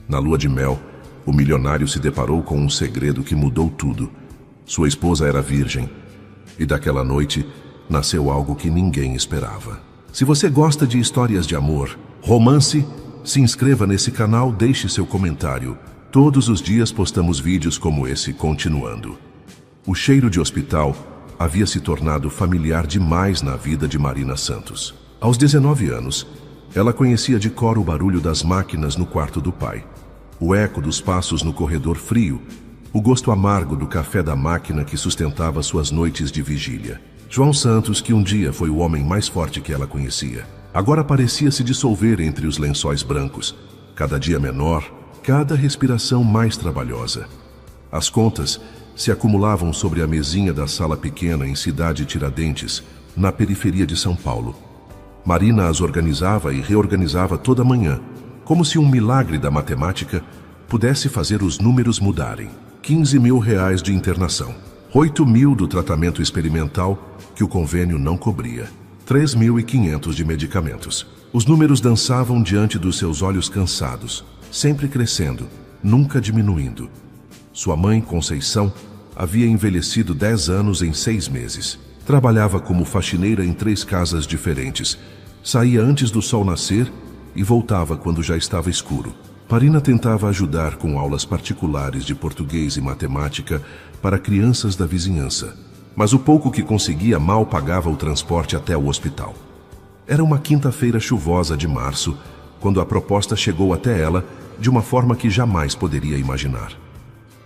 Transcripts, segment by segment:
Na lua de mel, o milionário se deparou com um segredo que mudou tudo. Sua esposa era virgem, e daquela noite nasceu algo que ninguém esperava. Se você gosta de histórias de amor, romance, se inscreva nesse canal, deixe seu comentário. Todos os dias postamos vídeos como esse, continuando. O cheiro de hospital havia se tornado familiar demais na vida de Marina Santos. Aos 19 anos, ela conhecia de cor o barulho das máquinas no quarto do pai, o eco dos passos no corredor frio, o gosto amargo do café da máquina que sustentava suas noites de vigília. João Santos, que um dia foi o homem mais forte que ela conhecia, agora parecia se dissolver entre os lençóis brancos, cada dia menor, cada respiração mais trabalhosa. As contas se acumulavam sobre a mesinha da sala pequena em Cidade Tiradentes, na periferia de São Paulo. Marina as organizava e reorganizava toda manhã, como se um milagre da matemática pudesse fazer os números mudarem. 15 mil reais de internação, 8 mil do tratamento experimental que o convênio não cobria, 3.500 de medicamentos. Os números dançavam diante dos seus olhos cansados, sempre crescendo, nunca diminuindo. Sua mãe, Conceição, havia envelhecido 10 anos em 6 meses. Trabalhava como faxineira em 3 casas diferentes. Saía antes do sol nascer e voltava quando já estava escuro. Marina tentava ajudar com aulas particulares de português e matemática para crianças da vizinhança, mas o pouco que conseguia mal pagava o transporte até o hospital. Era uma quinta-feira chuvosa de março, quando a proposta chegou até ela de uma forma que jamais poderia imaginar.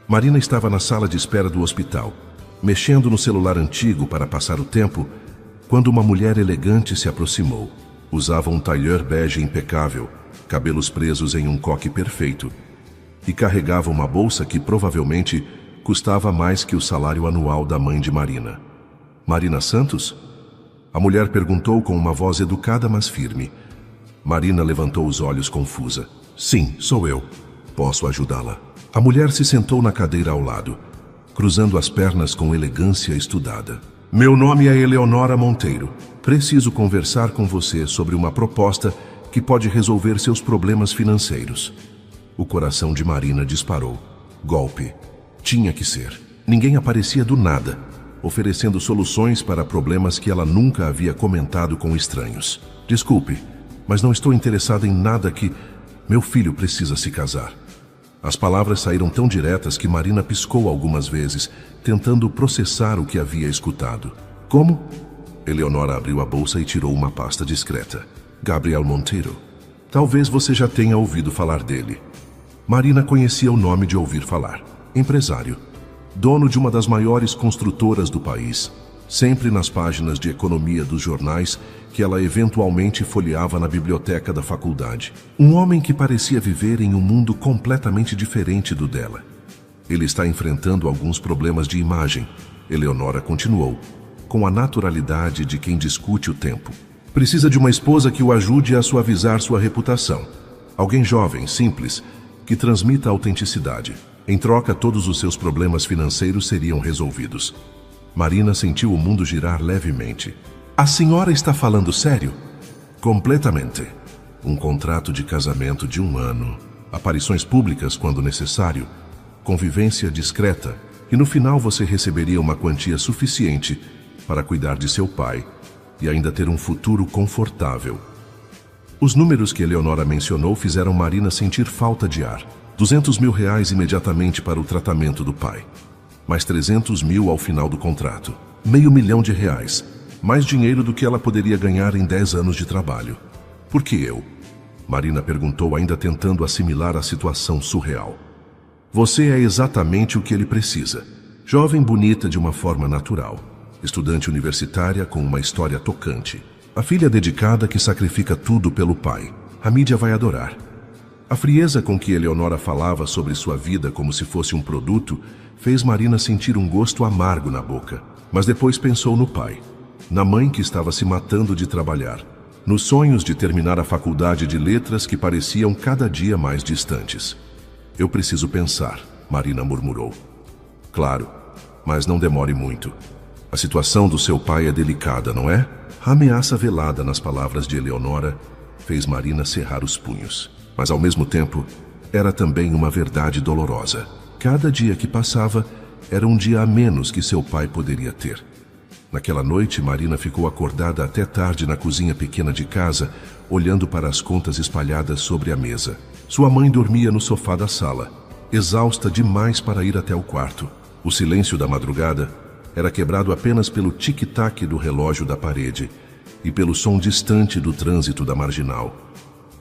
Marina estava na sala de espera do hospital, mexendo no celular antigo para passar o tempo, quando uma mulher elegante se aproximou. Usava um tailleur bege impecável, cabelos presos em um coque perfeito, e carregava uma bolsa que provavelmente custava mais que o salário anual da mãe de Marina. Marina Santos? A mulher perguntou com uma voz educada, mas firme. Marina levantou os olhos confusa. Sim, sou eu. Posso ajudá-la? A mulher se sentou na cadeira ao lado, cruzando as pernas com elegância estudada. Meu nome é Eleonora Monteiro. Preciso conversar com você sobre uma proposta que pode resolver seus problemas financeiros. O coração de Marina disparou. Golpe. Tinha que ser. Ninguém aparecia do nada, oferecendo soluções para problemas que ela nunca havia comentado com estranhos. Desculpe, mas não estou interessada em nada que... Meu filho precisa se casar. As palavras saíram tão diretas que Marina piscou algumas vezes, tentando processar o que havia escutado. Como? Eleonora abriu a bolsa e tirou uma pasta discreta. Gabriel Monteiro. Talvez você já tenha ouvido falar dele. Marina conhecia o nome de ouvir falar. Empresário. Dono de uma das maiores construtoras do país. Sempre nas páginas de economia dos jornais que ela eventualmente folheava na biblioteca da faculdade. Um homem que parecia viver em um mundo completamente diferente do dela. Ele está enfrentando alguns problemas de imagem, Eleonora continuou, com a naturalidade de quem discute o tempo. Precisa de uma esposa que o ajude a suavizar sua reputação. Alguém jovem, simples, que transmita autenticidade. Em troca, todos os seus problemas financeiros seriam resolvidos. Marina sentiu o mundo girar levemente. A senhora está falando sério? Completamente. Um contrato de casamento de 1 ano, aparições públicas quando necessário, convivência discreta, e no final você receberia uma quantia suficiente para cuidar de seu pai e ainda ter um futuro confortável. Os números que Eleonora mencionou fizeram Marina sentir falta de ar. 200 mil reais imediatamente para o tratamento do pai. Mais 300 mil ao final do contrato. R$500 mil. Mais dinheiro do que ela poderia ganhar em 10 anos de trabalho. Por que eu? Marina perguntou, ainda tentando assimilar a situação surreal. Você é exatamente o que ele precisa. Jovem bonita de uma forma natural. Estudante universitária com uma história tocante. A filha dedicada que sacrifica tudo pelo pai. A mídia vai adorar. A frieza com que Eleonora falava sobre sua vida como se fosse um produto fez Marina sentir um gosto amargo na boca. Mas depois pensou no pai, na mãe que estava se matando de trabalhar, nos sonhos de terminar a faculdade de letras que pareciam cada dia mais distantes. Eu preciso pensar, Marina murmurou. Claro, mas não demore muito. A situação do seu pai é delicada, não é? A ameaça velada nas palavras de Eleonora fez Marina cerrar os punhos. Mas ao mesmo tempo, era também uma verdade dolorosa. Cada dia que passava era um dia a menos que seu pai poderia ter. Naquela noite, Marina ficou acordada até tarde na cozinha pequena de casa, olhando para as contas espalhadas sobre a mesa. Sua mãe dormia no sofá da sala, exausta demais para ir até o quarto. O silêncio da madrugada era quebrado apenas pelo tic-tac do relógio da parede e pelo som distante do trânsito da marginal.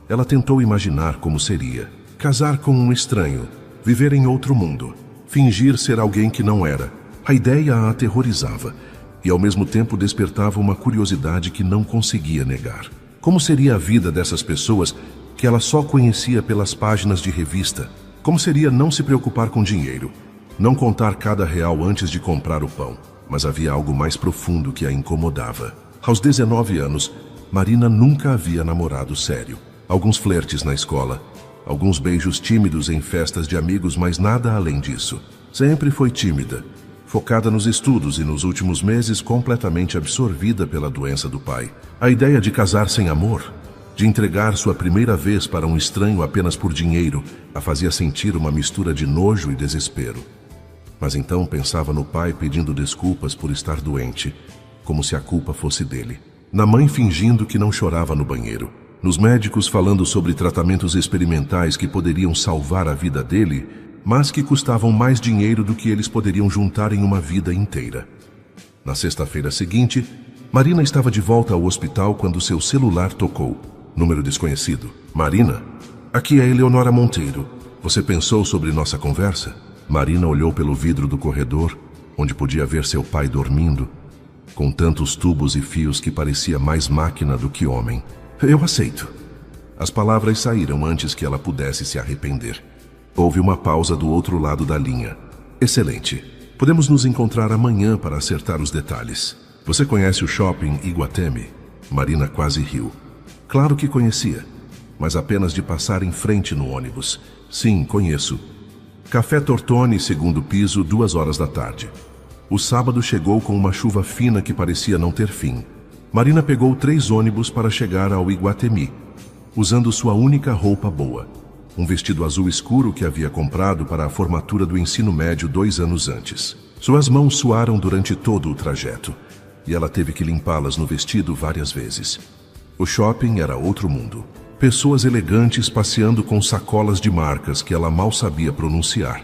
Ela tentou imaginar como seria casar com um estranho, viver em outro mundo, fingir ser alguém que não era. A ideia a aterrorizava e ao mesmo tempo despertava uma curiosidade que não conseguia negar. Como seria a vida dessas pessoas que ela só conhecia pelas páginas de revista? Como seria não se preocupar com dinheiro, não contar cada real antes de comprar o pão? Mas havia algo mais profundo que a incomodava. Aos 19 anos, Marina nunca havia namorado sério. Alguns flertes na escola, alguns beijos tímidos em festas de amigos, mas nada além disso. Sempre foi tímida, focada nos estudos e nos últimos meses completamente absorvida pela doença do pai. A ideia de casar sem amor, de entregar sua primeira vez para um estranho apenas por dinheiro, a fazia sentir uma mistura de nojo e desespero. Mas então pensava no pai pedindo desculpas por estar doente, como se a culpa fosse dele. Na mãe fingindo que não chorava no banheiro. Nos médicos falando sobre tratamentos experimentais que poderiam salvar a vida dele, mas que custavam mais dinheiro do que eles poderiam juntar em uma vida inteira. Na sexta-feira seguinte, Marina estava de volta ao hospital quando seu celular tocou. Número desconhecido. Marina? Aqui é Eleonora Monteiro. Você pensou sobre nossa conversa? Marina olhou pelo vidro do corredor, onde podia ver seu pai dormindo, com tantos tubos e fios que parecia mais máquina do que homem. Eu aceito. As palavras saíram antes que ela pudesse se arrepender. Houve uma pausa do outro lado da linha. Excelente. Podemos nos encontrar amanhã para acertar os detalhes. Você conhece o shopping Iguatemi? Marina quase riu. Claro que conhecia, mas apenas de passar em frente no ônibus. Sim, conheço. Café Tortoni, segundo piso, 2 horas da tarde. O sábado chegou com uma chuva fina que parecia não ter fim. Marina pegou 3 ônibus para chegar ao Iguatemi, usando sua única roupa boa. Um vestido azul escuro que havia comprado para a formatura do ensino médio 2 anos antes. Suas mãos suaram durante todo o trajeto, e ela teve que limpá-las no vestido várias vezes. O shopping era outro mundo. Pessoas elegantes passeando com sacolas de marcas que ela mal sabia pronunciar.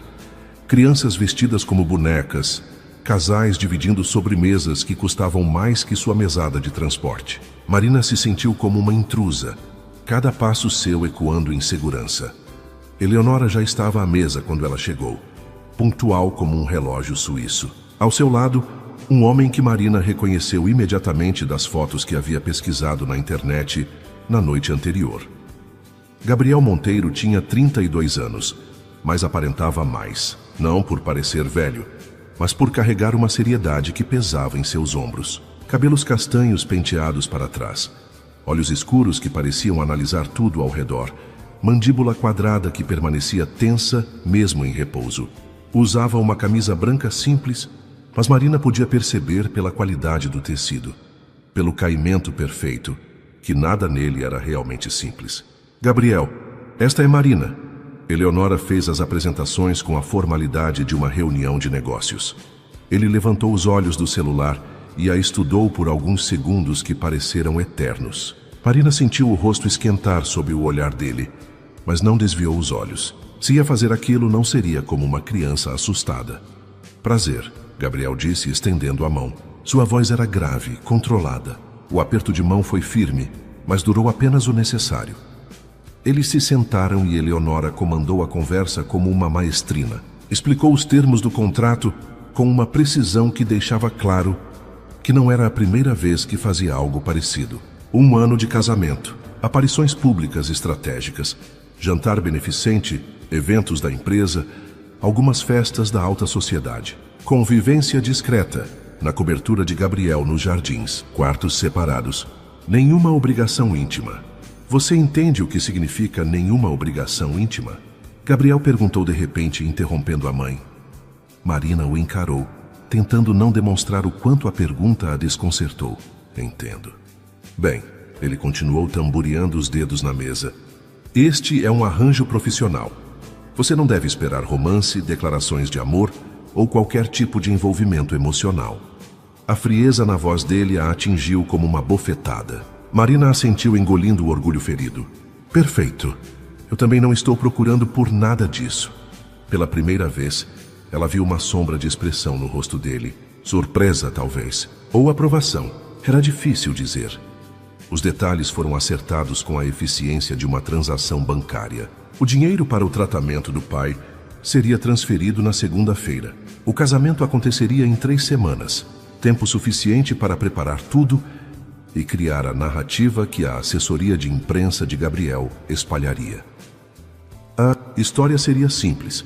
Crianças vestidas como bonecas, casais dividindo sobremesas que custavam mais que sua mesada de transporte. Marina se sentiu como uma intrusa, cada passo seu ecoando insegurança. Eleonora já estava à mesa quando ela chegou, pontual como um relógio suíço. Ao seu lado, um homem que Marina reconheceu imediatamente das fotos que havia pesquisado na internet na noite anterior. Gabriel Monteiro tinha 32 anos, mas aparentava mais, não por parecer velho, mas por carregar uma seriedade que pesava em seus ombros. Cabelos castanhos penteados para trás, olhos escuros que pareciam analisar tudo ao redor, mandíbula quadrada que permanecia tensa mesmo em repouso. Usava uma camisa branca simples, mas Marina podia perceber pela qualidade do tecido, pelo caimento perfeito, que nada nele era realmente simples. Gabriel, esta é Marina. Eleonora fez as apresentações com a formalidade de uma reunião de negócios. Ele levantou os olhos do celular e a estudou por alguns segundos que pareceram eternos. Marina sentiu o rosto esquentar sob o olhar dele, mas não desviou os olhos. Se ia fazer aquilo, não seria como uma criança assustada. Prazer, Gabriel disse, estendendo a mão. Sua voz era grave, controlada. O aperto de mão foi firme, mas durou apenas o necessário. Eles se sentaram e Eleonora comandou a conversa como uma maestrina. Explicou os termos do contrato com uma precisão que deixava claro que não era a primeira vez que fazia algo parecido. 1 ano de casamento, aparições públicas estratégicas, jantar beneficente, eventos da empresa, algumas festas da alta sociedade. Convivência discreta, na cobertura de Gabriel nos jardins, quartos separados. Nenhuma obrigação íntima. Você entende o que significa nenhuma obrigação íntima? Gabriel perguntou de repente, interrompendo a mãe. Marina o encarou, tentando não demonstrar o quanto a pergunta a desconcertou. Entendo. Bem, ele continuou tamboreando os dedos na mesa. Este é um arranjo profissional. Você não deve esperar romance, declarações de amor ou qualquer tipo de envolvimento emocional. A frieza na voz dele a atingiu como uma bofetada. Marina assentiu, engolindo o orgulho ferido. Perfeito. Eu também não estou procurando por nada disso. Pela primeira vez, ela viu uma sombra de expressão no rosto dele. Surpresa, talvez. Ou aprovação. Era difícil dizer. Os detalhes foram acertados com a eficiência de uma transação bancária. O dinheiro para o tratamento do pai seria transferido na segunda-feira. O casamento aconteceria em 3 semanas. Tempo suficiente para preparar tudo e criar a narrativa que a assessoria de imprensa de Gabriel espalharia. A história seria simples.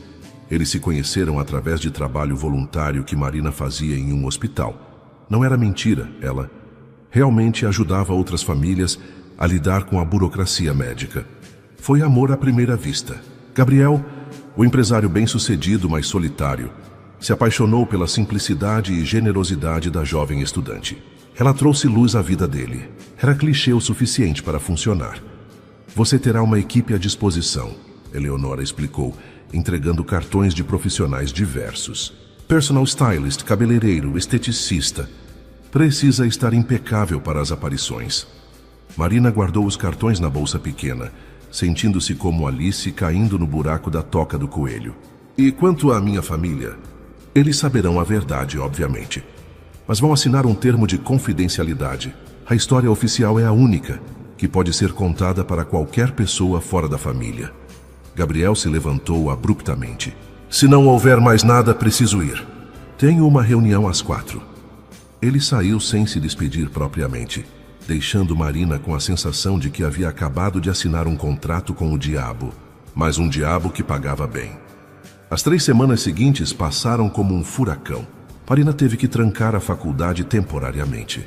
Eles se conheceram através de trabalho voluntário que Marina fazia em um hospital. Não era mentira, ela realmente ajudava outras famílias a lidar com a burocracia médica. Foi amor à primeira vista. Gabriel, o empresário bem-sucedido, mas solitário, se apaixonou pela simplicidade e generosidade da jovem estudante. Ela trouxe luz à vida dele. Era clichê o suficiente para funcionar. Você terá uma equipe à disposição, Eleonora explicou, entregando cartões de profissionais diversos. Personal stylist, cabeleireiro, esteticista. Precisa estar impecável para as aparições. Marina guardou os cartões na bolsa pequena, sentindo-se como Alice caindo no buraco da toca do coelho. E quanto à minha família? Eles saberão a verdade, obviamente. Mas vão assinar um termo de confidencialidade. A história oficial é a única que pode ser contada para qualquer pessoa fora da família. Gabriel se levantou abruptamente. Se não houver mais nada, preciso ir. Tenho uma reunião às 4. Ele saiu sem se despedir propriamente, deixando Marina com a sensação de que havia acabado de assinar um contrato com o diabo, mas um diabo que pagava bem. As 3 semanas seguintes passaram como um furacão. Marina teve que trancar a faculdade temporariamente.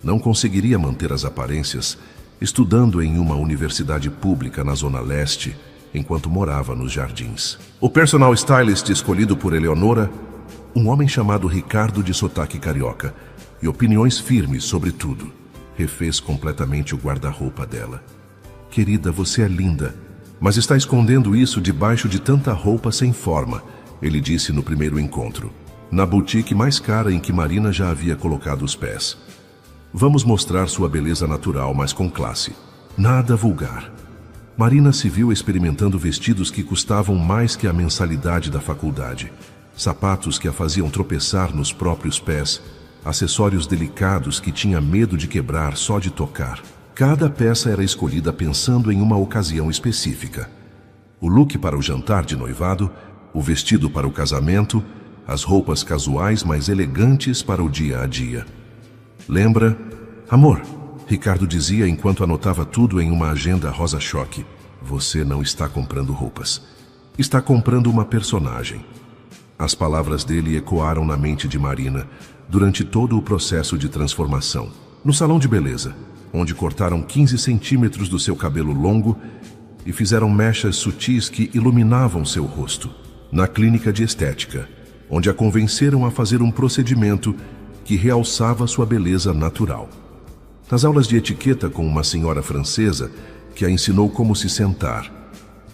Não conseguiria manter as aparências, estudando em uma universidade pública na Zona Leste, enquanto morava nos Jardins. O personal stylist escolhido por Eleonora, um homem chamado Ricardo, de sotaque carioca e opiniões firmes sobre tudo, refez completamente o guarda-roupa dela. Querida, você é linda, mas está escondendo isso debaixo de tanta roupa sem forma, ele disse no primeiro encontro, na boutique mais cara em que Marina já havia colocado os pés. Vamos mostrar sua beleza natural, mas com classe. Nada vulgar. Marina se viu experimentando vestidos que custavam mais que a mensalidade da faculdade, sapatos que a faziam tropeçar nos próprios pés, acessórios delicados que tinha medo de quebrar só de tocar. Cada peça era escolhida pensando em uma ocasião específica. O look para o jantar de noivado, o vestido para o casamento, as roupas casuais mais elegantes para o dia a dia. Lembra? Amor, Ricardo dizia enquanto anotava tudo em uma agenda rosa-choque. Você não está comprando roupas. Está comprando uma personagem. As palavras dele ecoaram na mente de Marina durante todo o processo de transformação. No salão de beleza, onde cortaram 15 centímetros do seu cabelo longo e fizeram mechas sutis que iluminavam seu rosto. Na clínica de estética, onde a convenceram a fazer um procedimento que realçava sua beleza natural. Nas aulas de etiqueta com uma senhora francesa que a ensinou como se sentar,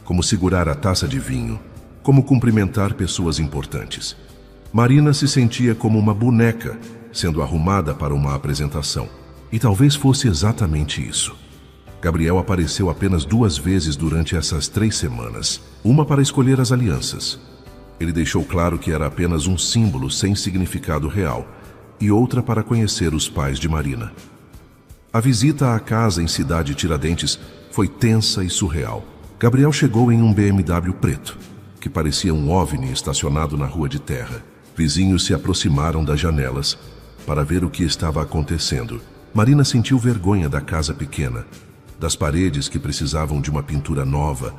como segurar a taça de vinho, como cumprimentar pessoas importantes. Marina se sentia como uma boneca sendo arrumada para uma apresentação. E talvez fosse exatamente isso. Gabriel apareceu apenas 2 vezes durante essas 3 semanas. Uma para escolher as alianças. Ele deixou claro que era apenas um símbolo sem significado real, e outra para conhecer os pais de Marina. A visita à casa em Cidade Tiradentes foi tensa e surreal. Gabriel chegou em um BMW preto, que parecia um OVNI estacionado na rua de terra. Vizinhos se aproximaram das janelas para ver o que estava acontecendo. Marina sentiu vergonha da casa pequena, das paredes que precisavam de uma pintura nova,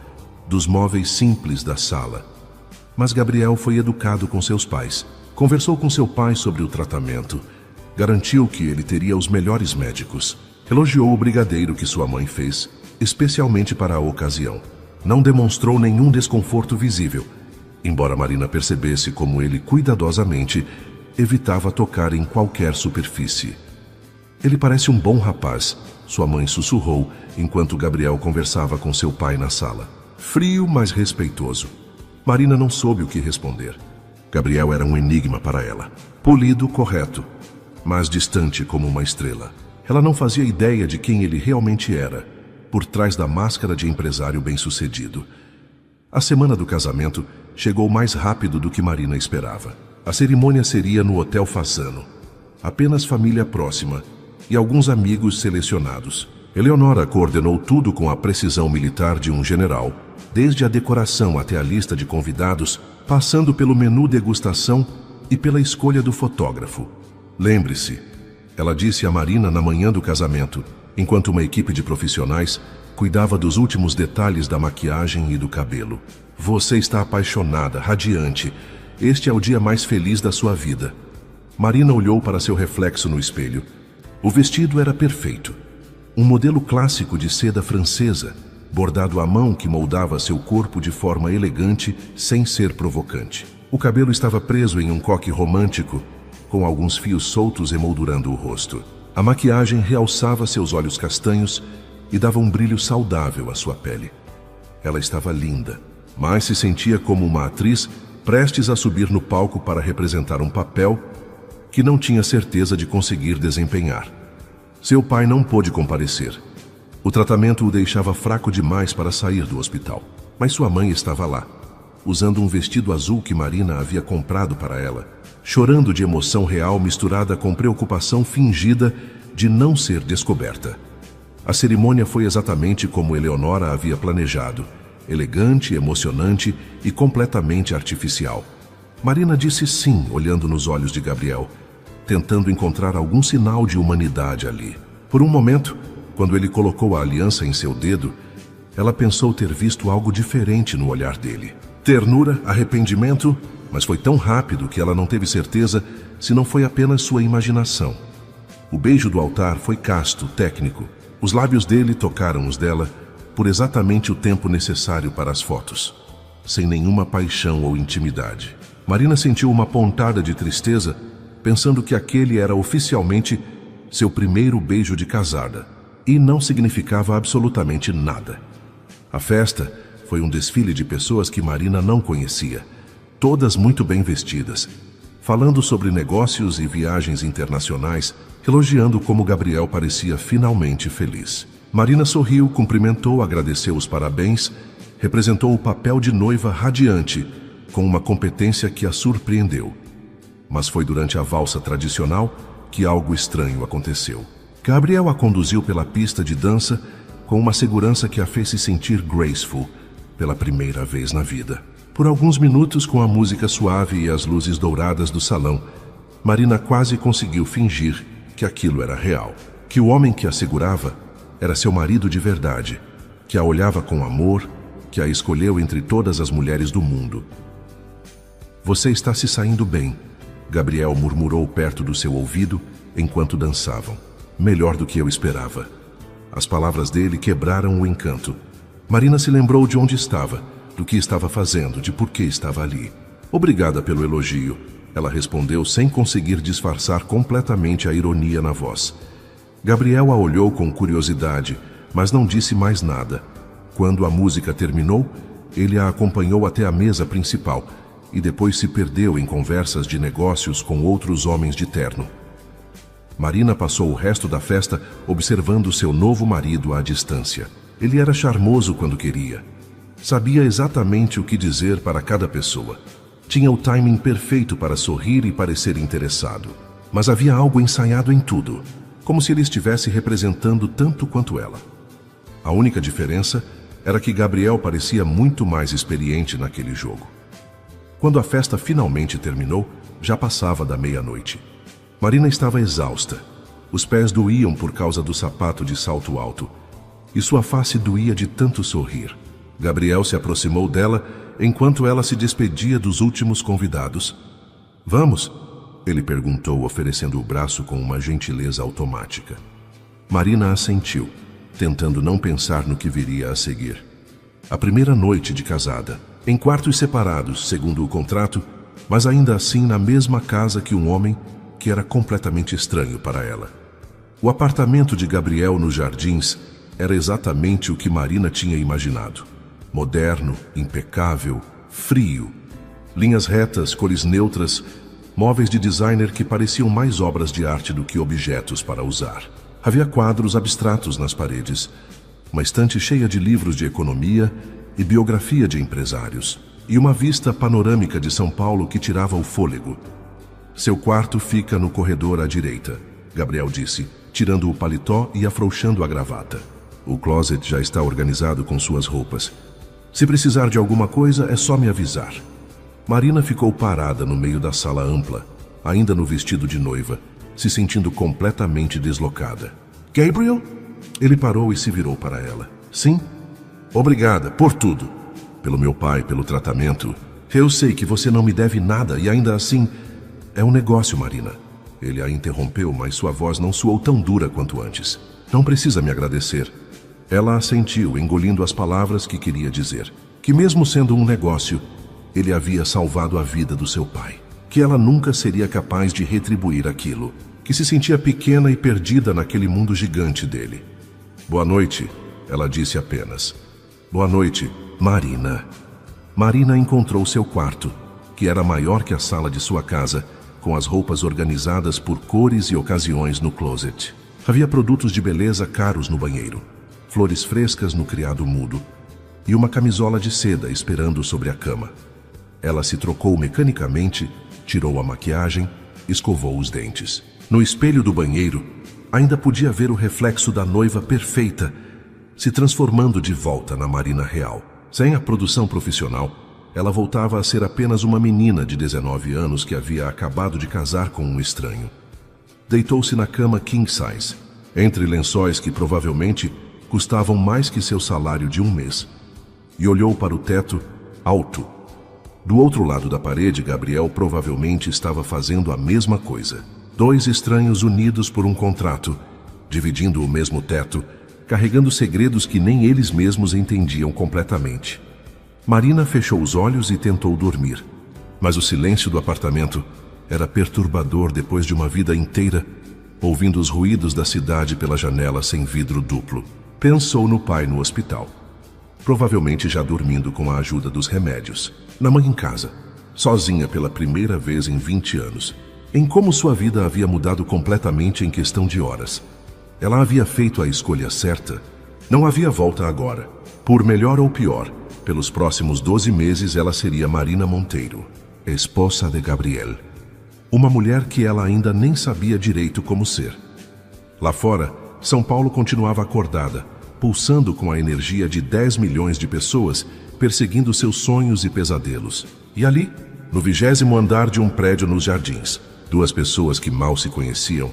dos móveis simples da sala. Mas Gabriel foi educado com seus pais. Conversou com seu pai sobre o tratamento. Garantiu que ele teria os melhores médicos. Elogiou o brigadeiro que sua mãe fez, especialmente para a ocasião. Não demonstrou nenhum desconforto visível, embora Marina percebesse como ele cuidadosamente evitava tocar em qualquer superfície. Ele parece um bom rapaz, sua mãe sussurrou enquanto Gabriel conversava com seu pai na sala. Frio, mas respeitoso. Marina não soube o que responder. Gabriel era um enigma para ela. Polido, correto, mas distante como uma estrela. Ela não fazia ideia de quem ele realmente era, por trás da máscara de empresário bem-sucedido. A semana do casamento chegou mais rápido do que Marina esperava. A cerimônia seria no Hotel Fasano. Apenas família próxima e alguns amigos selecionados. Eleonora coordenou tudo com a precisão militar de um general, desde a decoração até a lista de convidados, passando pelo menu degustação e pela escolha do fotógrafo. Lembre-se, ela disse a Marina na manhã do casamento, enquanto uma equipe de profissionais cuidava dos últimos detalhes da maquiagem e do cabelo. Você está apaixonada, radiante. Este é o dia mais feliz da sua vida. Marina olhou para seu reflexo no espelho. O vestido era perfeito. Um modelo clássico de seda francesa, bordado à mão que moldava seu corpo de forma elegante sem ser provocante. O cabelo estava preso em um coque romântico, com alguns fios soltos emoldurando o rosto. A maquiagem realçava seus olhos castanhos e dava um brilho saudável à sua pele. Ela estava linda, mas se sentia como uma atriz prestes a subir no palco para representar um papel que não tinha certeza de conseguir desempenhar. Seu pai não pôde comparecer. O tratamento o deixava fraco demais para sair do hospital. Mas sua mãe estava lá, usando um vestido azul que Marina havia comprado para ela, chorando de emoção real misturada com preocupação fingida de não ser descoberta. A cerimônia foi exatamente como Eleonora havia planejado, elegante, emocionante e completamente artificial. Marina disse sim, olhando nos olhos de Gabriel, tentando encontrar algum sinal de humanidade ali. Por um momento, quando ele colocou a aliança em seu dedo, ela pensou ter visto algo diferente no olhar dele. Ternura, arrependimento, mas foi tão rápido que ela não teve certeza se não foi apenas sua imaginação. O beijo do altar foi casto, técnico. Os lábios dele tocaram os dela por exatamente o tempo necessário para as fotos, sem nenhuma paixão ou intimidade. Marina sentiu uma pontada de tristeza, pensando que aquele era oficialmente seu primeiro beijo de casada, e não significava absolutamente nada. A festa foi um desfile de pessoas que Marina não conhecia, todas muito bem vestidas, falando sobre negócios e viagens internacionais, elogiando como Gabriel parecia finalmente feliz. Marina sorriu, cumprimentou, agradeceu os parabéns, representou o papel de noiva radiante, com uma competência que a surpreendeu. Mas foi durante a valsa tradicional que algo estranho aconteceu. Gabriel a conduziu pela pista de dança com uma segurança que a fez se sentir graceful pela primeira vez na vida. Por alguns minutos, com a música suave e as luzes douradas do salão, Marina quase conseguiu fingir que aquilo era real, que o homem que a segurava era seu marido de verdade, que a olhava com amor, que a escolheu entre todas as mulheres do mundo. Você está se saindo bem, Gabriel murmurou perto do seu ouvido enquanto dançavam. Melhor do que eu esperava. As palavras dele quebraram o encanto. Marina se lembrou de onde estava, do que estava fazendo, de por que estava ali. Obrigada pelo elogio, ela respondeu sem conseguir disfarçar completamente a ironia na voz. Gabriel a olhou com curiosidade, mas não disse mais nada. Quando a música terminou, ele a acompanhou até a mesa principal e depois se perdeu em conversas de negócios com outros homens de terno. Marina passou o resto da festa observando seu novo marido à distância. Ele era charmoso quando queria. Sabia exatamente o que dizer para cada pessoa. Tinha o timing perfeito para sorrir e parecer interessado. Mas havia algo ensaiado em tudo, como se ele estivesse representando tanto quanto ela. A única diferença era que Gabriel parecia muito mais experiente naquele jogo. Quando a festa finalmente terminou, já passava da meia-noite. Marina estava exausta. Os pés doíam por causa do sapato de salto alto, e sua face doía de tanto sorrir. Gabriel se aproximou dela enquanto ela se despedia dos últimos convidados. Vamos? Ele perguntou, oferecendo o braço com uma gentileza automática. Marina assentiu, tentando não pensar no que viria a seguir. A primeira noite de casada, em quartos separados, segundo o contrato, mas ainda assim na mesma casa que um homem que era completamente estranho para ela. O apartamento de Gabriel nos Jardins era exatamente o que Marina tinha imaginado. Moderno, impecável, frio. Linhas retas, cores neutras, móveis de designer que pareciam mais obras de arte do que objetos para usar. Havia quadros abstratos nas paredes, uma estante cheia de livros de economia e biografia de empresários, e uma vista panorâmica de São Paulo que tirava o fôlego. Seu quarto fica no corredor à direita, Gabriel disse, tirando o paletó e afrouxando a gravata. O closet já está organizado com suas roupas. Se precisar de alguma coisa, é só me avisar. Marina ficou parada no meio da sala ampla, ainda no vestido de noiva, se sentindo completamente deslocada. Gabriel? Ele parou e se virou para ela. Sim? Obrigada por tudo. Pelo meu pai, pelo tratamento. Eu sei que você não me deve nada e ainda assim... É um negócio, Marina. Ele a interrompeu, mas sua voz não soou tão dura quanto antes. Não precisa me agradecer. Ela assentiu, engolindo as palavras que queria dizer. Que mesmo sendo um negócio, ele havia salvado a vida do seu pai. Que ela nunca seria capaz de retribuir aquilo. Que se sentia pequena e perdida naquele mundo gigante dele. Boa noite, ela disse apenas. Boa noite, Marina. Marina encontrou seu quarto, que era maior que a sala de sua casa, com as roupas organizadas por cores e ocasiões no closet. Havia produtos de beleza caros no banheiro, flores frescas no criado mudo e uma camisola de seda esperando sobre a cama. Ela se trocou mecanicamente, tirou a maquiagem, escovou os dentes. No espelho do banheiro, ainda podia ver o reflexo da noiva perfeita, se transformando de volta na Marina real. Sem a produção profissional, ela voltava a ser apenas uma menina de 19 anos que havia acabado de casar com um estranho. Deitou-se na cama king size, entre lençóis que provavelmente custavam mais que seu salário de um mês, e olhou para o teto alto. Do outro lado da parede, Gabriel provavelmente estava fazendo a mesma coisa. Dois estranhos unidos por um contrato, dividindo o mesmo teto, carregando segredos que nem eles mesmos entendiam completamente. Marina fechou os olhos e tentou dormir, mas o silêncio do apartamento era perturbador depois de uma vida inteira, ouvindo os ruídos da cidade pela janela sem vidro duplo. Pensou no pai no hospital, provavelmente já dormindo com a ajuda dos remédios. Na mãe em casa, sozinha pela primeira vez em 20 anos. Em como sua vida havia mudado completamente em questão de horas. Ela havia feito a escolha certa. Não havia volta agora. Por melhor ou pior, pelos próximos 12 meses ela seria Marina Monteiro, esposa de Gabriel. Uma mulher que ela ainda nem sabia direito como ser. Lá fora, São Paulo continuava acordada, pulsando com a energia de 10 milhões de pessoas, perseguindo seus sonhos e pesadelos. E ali, no 20º andar de um prédio nos Jardins, duas pessoas que mal se conheciam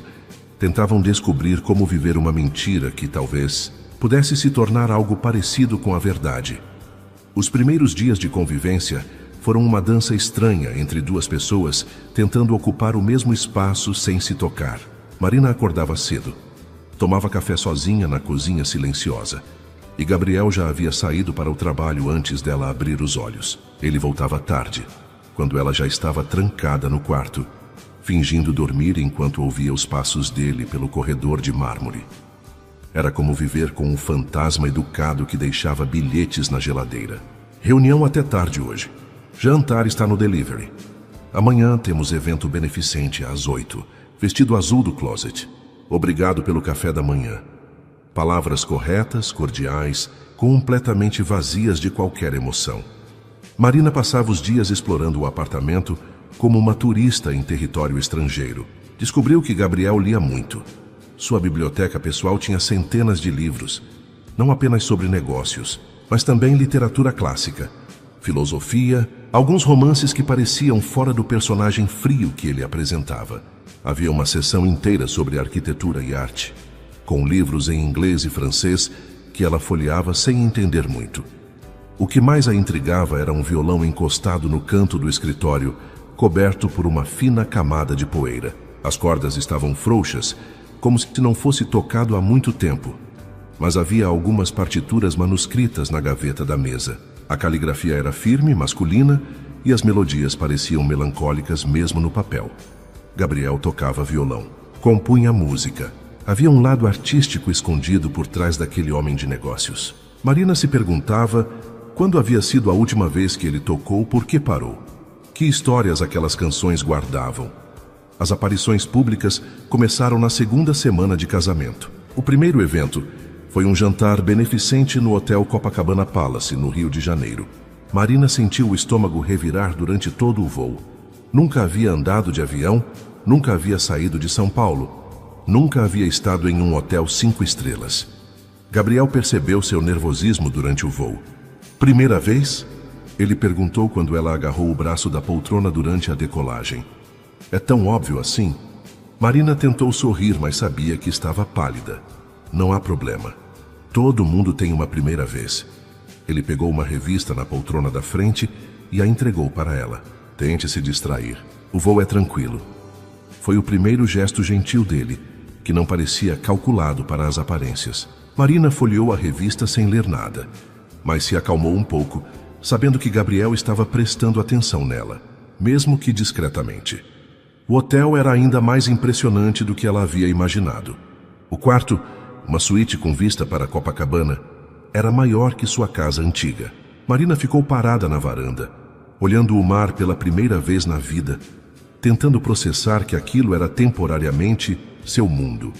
tentavam descobrir como viver uma mentira que talvez pudesse se tornar algo parecido com a verdade. Os primeiros dias de convivência foram uma dança estranha entre duas pessoas tentando ocupar o mesmo espaço sem se tocar. Marina acordava cedo. Tomava café sozinha na cozinha silenciosa. E Gabriel já havia saído para o trabalho antes dela abrir os olhos. Ele voltava tarde, quando ela já estava trancada no quarto, fingindo dormir enquanto ouvia os passos dele pelo corredor de mármore. Era como viver com um fantasma educado que deixava bilhetes na geladeira. Reunião até tarde hoje. Jantar está no delivery. Amanhã temos evento beneficente às 8. Vestido azul do closet. Obrigado pelo café da manhã. Palavras corretas, cordiais, completamente vazias de qualquer emoção. Marina passava os dias explorando o apartamento como uma turista em território estrangeiro. Descobriu que Gabriel lia muito. Sua biblioteca pessoal tinha centenas de livros, não apenas sobre negócios, mas também literatura clássica, filosofia, alguns romances que pareciam fora do personagem frio que ele apresentava. Havia uma seção inteira sobre arquitetura e arte, com livros em inglês e francês que ela folheava sem entender muito. O que mais a intrigava era um violão encostado no canto do escritório, coberto por uma fina camada de poeira. As cordas estavam frouxas, como se não fosse tocado há muito tempo, mas havia algumas partituras manuscritas na gaveta da mesa. A caligrafia era firme, masculina, e as melodias pareciam melancólicas mesmo no papel. Gabriel tocava violão, compunha música. Havia um lado artístico escondido por trás daquele homem de negócios. Marina se perguntava Quando havia sido a última vez que ele tocou, por que parou? Que histórias aquelas canções guardavam? As aparições públicas começaram na segunda semana de casamento. O primeiro evento foi um jantar beneficente no Hotel Copacabana Palace, no Rio de Janeiro. Marina sentiu o estômago revirar durante todo o voo. Nunca havia andado de avião, nunca havia saído de São Paulo, nunca havia estado em um hotel 5 estrelas. Gabriel percebeu seu nervosismo durante o voo. Primeira vez? Ele perguntou quando ela agarrou o braço da poltrona durante a decolagem. É tão óbvio assim? Marina tentou sorrir, mas sabia que estava pálida. Não há problema. Todo mundo tem uma primeira vez. Ele pegou uma revista na poltrona da frente e a entregou para ela. Tente se distrair. O voo é tranquilo. Foi o primeiro gesto gentil dele, que não parecia calculado para as aparências. Marina folheou a revista sem ler nada, mas se acalmou um pouco, sabendo que Gabriel estava prestando atenção nela, mesmo que discretamente. O hotel era ainda mais impressionante do que ela havia imaginado. O quarto, uma suíte com vista para Copacabana, era maior que sua casa antiga. Marina ficou parada na varanda, olhando o mar pela primeira vez na vida, tentando processar que aquilo era temporariamente seu mundo.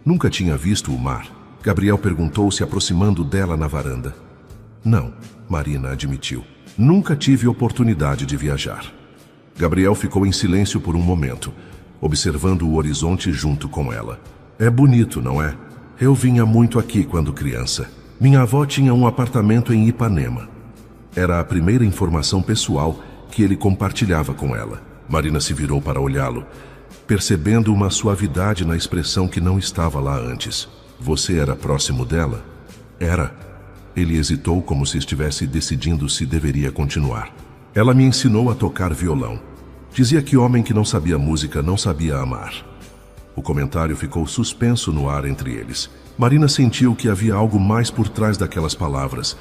Nunca tinha visto o mar. Gabriel perguntou, se aproximando dela na varanda. Não, Marina admitiu. Nunca tive oportunidade de viajar. Gabriel ficou em silêncio por um momento, observando o horizonte junto com ela. É bonito, não é? Eu vinha muito aqui quando criança. Minha avó tinha um apartamento em Ipanema. Era a primeira informação pessoal que ele compartilhava com ela. Marina se virou para olhá-lo, percebendo uma suavidade na expressão que não estava lá antes. Você era próximo dela? Era. Ele hesitou, como se estivesse decidindo se deveria continuar. Ela me ensinou a tocar violão. Dizia que homem que não sabia música não sabia amar. O comentário ficou suspenso no ar entre eles. Marina sentiu que havia algo mais por trás daquelas palavras,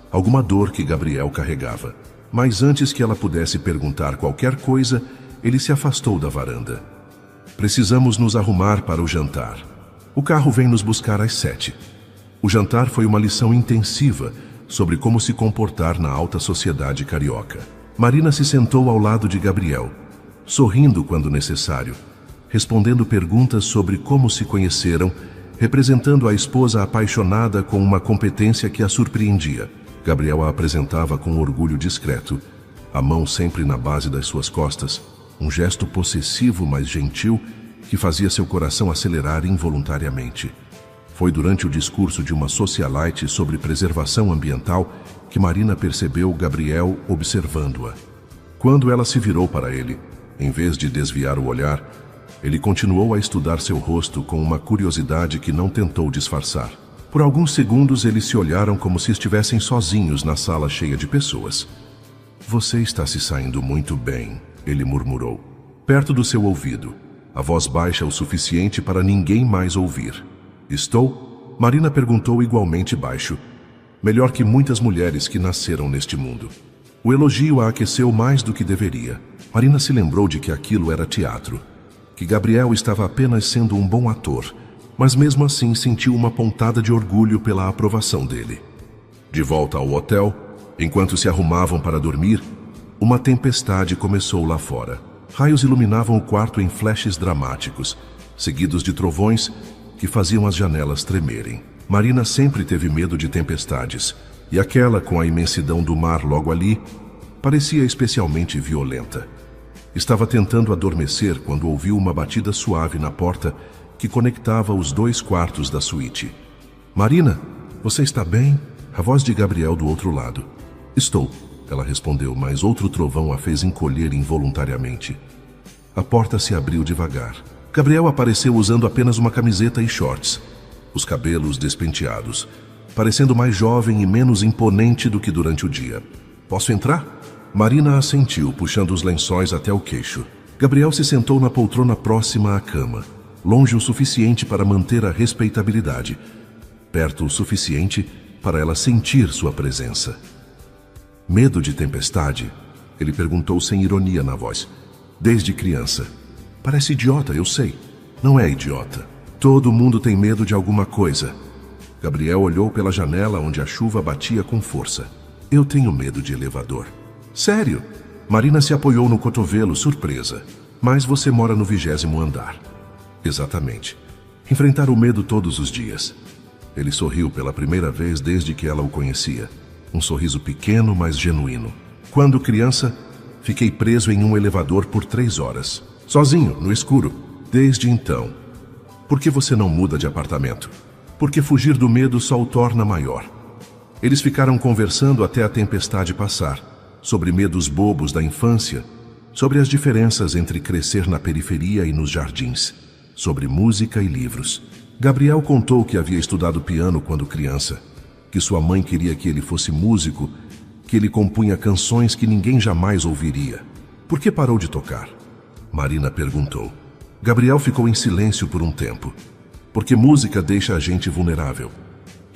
alguma dor que Gabriel carregava. Mas antes que ela pudesse perguntar qualquer coisa, ele se afastou da varanda. Precisamos nos arrumar para o jantar. O carro vem nos buscar às 7. O jantar foi uma lição intensiva sobre como se comportar na alta sociedade carioca. Marina se sentou ao lado de Gabriel, sorrindo quando necessário, respondendo perguntas sobre como se conheceram, representando a esposa apaixonada com uma competência que a surpreendia. Gabriel a apresentava com orgulho discreto, a mão sempre na base das suas costas, um gesto possessivo, mas gentil, que fazia seu coração acelerar involuntariamente. Foi durante o discurso de uma socialite sobre preservação ambiental que Marina percebeu Gabriel observando-a. Quando ela se virou para ele, em vez de desviar o olhar, ele continuou a estudar seu rosto com uma curiosidade que não tentou disfarçar. Por alguns segundos eles se olharam como se estivessem sozinhos na sala cheia de pessoas. Você está se saindo muito bem, ele murmurou, perto do seu ouvido, a voz baixa o suficiente para ninguém mais ouvir. Estou? Marina perguntou igualmente baixo. Melhor que muitas mulheres que nasceram neste mundo. O elogio a aqueceu mais do que deveria. Marina se lembrou de que aquilo era teatro, que Gabriel estava apenas sendo um bom ator, mas mesmo assim sentiu uma pontada de orgulho pela aprovação dele. De volta ao hotel, enquanto se arrumavam para dormir, uma tempestade começou lá fora. Raios iluminavam o quarto em flashes dramáticos, seguidos de trovões que faziam as janelas tremerem. Marina sempre teve medo de tempestades, e aquela, com a imensidão do mar logo ali, parecia especialmente violenta. Estava tentando adormecer quando ouviu uma batida suave na porta que conectava os 2 quartos da suíte. Marina, você está bem? A voz de Gabriel do outro lado. Estou, ela respondeu, mas outro trovão a fez encolher involuntariamente. A porta se abriu devagar. Gabriel apareceu usando apenas uma camiseta e shorts, os cabelos despenteados, parecendo mais jovem e menos imponente do que durante o dia. Posso entrar? Marina assentiu, puxando os lençóis até o queixo. Gabriel se sentou na poltrona próxima à cama, longe o suficiente para manter a respeitabilidade, perto o suficiente para ela sentir sua presença. Medo de tempestade? Ele perguntou sem ironia na voz. Desde criança. Parece idiota, eu sei. Não é idiota. Todo mundo tem medo de alguma coisa. Gabriel olhou pela janela onde a chuva batia com força. Eu tenho medo de elevador. Sério? Marina se apoiou no cotovelo, surpresa. Mas você mora no 20º andar. Exatamente. Enfrentar o medo todos os dias. Ele sorriu pela primeira vez desde que ela o conhecia. Um sorriso pequeno, mas genuíno. Quando criança, fiquei preso em um elevador por 3 horas. Sozinho, no escuro. Desde então. Por que você não muda de apartamento? Porque fugir do medo só o torna maior. Eles ficaram conversando até a tempestade passar, sobre medos bobos da infância, sobre as diferenças entre crescer na periferia e nos jardins, sobre música e livros. Gabriel contou que havia estudado piano quando criança, que sua mãe queria que ele fosse músico, que ele compunha canções que ninguém jamais ouviria. Por que parou de tocar? Marina perguntou. Gabriel ficou em silêncio por um tempo. Porque música deixa a gente vulnerável.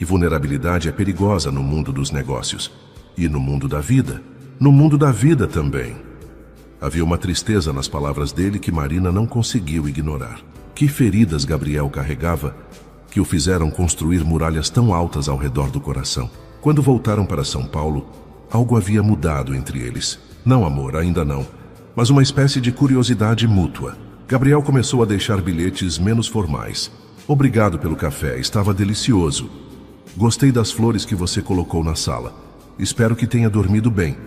E vulnerabilidade é perigosa no mundo dos negócios. E no mundo da vida. No mundo da vida também. Havia uma tristeza nas palavras dele que Marina não conseguiu ignorar. Que feridas Gabriel carregava que o fizeram construir muralhas tão altas ao redor do coração. Quando voltaram para São Paulo, algo havia mudado entre eles. Não amor, ainda não, mas uma espécie de curiosidade mútua. Gabriel começou a deixar bilhetes menos formais. Obrigado pelo café, estava delicioso. Gostei das flores que você colocou na sala. Espero que tenha dormido bem.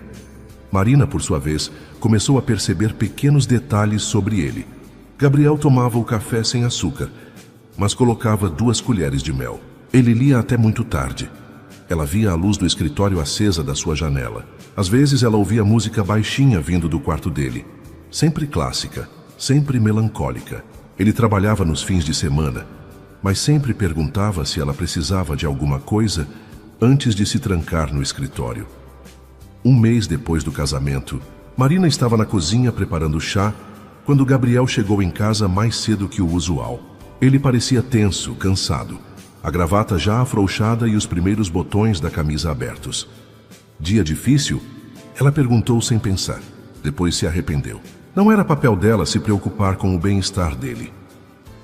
Marina, por sua vez, começou a perceber pequenos detalhes sobre ele. Gabriel tomava o café sem açúcar, mas colocava 2 colheres de mel. Ele lia até muito tarde. Ela via a luz do escritório acesa da sua janela. Às vezes ela ouvia música baixinha vindo do quarto dele. Sempre clássica, sempre melancólica. Ele trabalhava nos fins de semana, mas sempre perguntava se ela precisava de alguma coisa antes de se trancar no escritório. Um mês depois do casamento, Marina estava na cozinha preparando chá quando Gabriel chegou em casa mais cedo que o usual. Ele parecia tenso, cansado, a gravata já afrouxada e os primeiros botões da camisa abertos. Dia difícil? Ela perguntou sem pensar. Depois se arrependeu. Não era papel dela se preocupar com o bem-estar dele.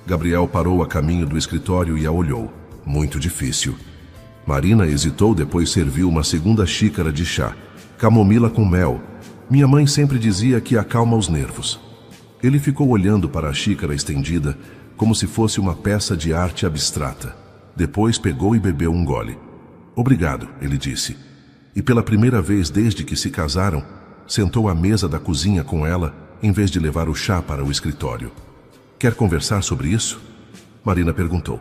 Gabriel parou a caminho do escritório e a olhou. Muito difícil. Marina hesitou, depois serviu uma segunda xícara de chá. Camomila com mel. Minha mãe sempre dizia que acalma os nervos. Ele ficou olhando para a xícara estendida, como se fosse uma peça de arte abstrata. Depois pegou e bebeu um gole. Obrigado, ele disse. E pela primeira vez desde que se casaram, sentou à mesa da cozinha com ela, em vez de levar o chá para o escritório. Quer conversar sobre isso? Marina perguntou.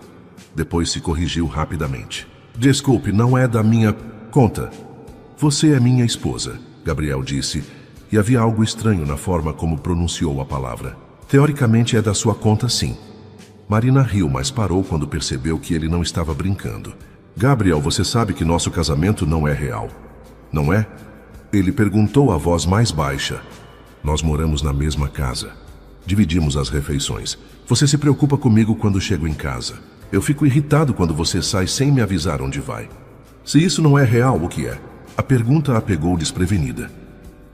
Depois se corrigiu rapidamente. Desculpe, não é da minha conta. Você é minha esposa, Gabriel disse, e havia algo estranho na forma como pronunciou a palavra. Teoricamente é da sua conta, sim. Marina riu, mas parou quando percebeu que ele não estava brincando. Gabriel, você sabe que nosso casamento não é real, não é? Ele perguntou a voz mais baixa. Nós moramos na mesma casa. Dividimos as refeições. Você se preocupa comigo quando chego em casa. Eu fico irritado quando você sai sem me avisar onde vai. Se isso não é real, o que é? A pergunta a pegou desprevenida.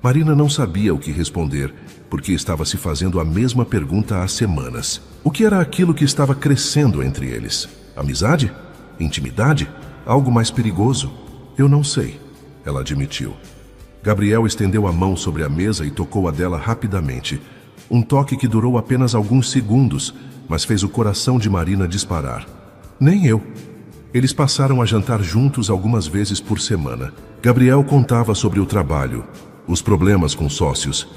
Marina não sabia o que responder, porque estava se fazendo a mesma pergunta há semanas. O que era aquilo que estava crescendo entre eles? Amizade? Intimidade? Algo mais perigoso? Eu não sei, ela admitiu. Gabriel estendeu a mão sobre a mesa e tocou a dela rapidamente. Um toque que durou apenas alguns segundos, mas fez o coração de Marina disparar. Nem eu. Eles passaram a jantar juntos algumas vezes por semana. Gabriel contava sobre o trabalho, os problemas com sócios,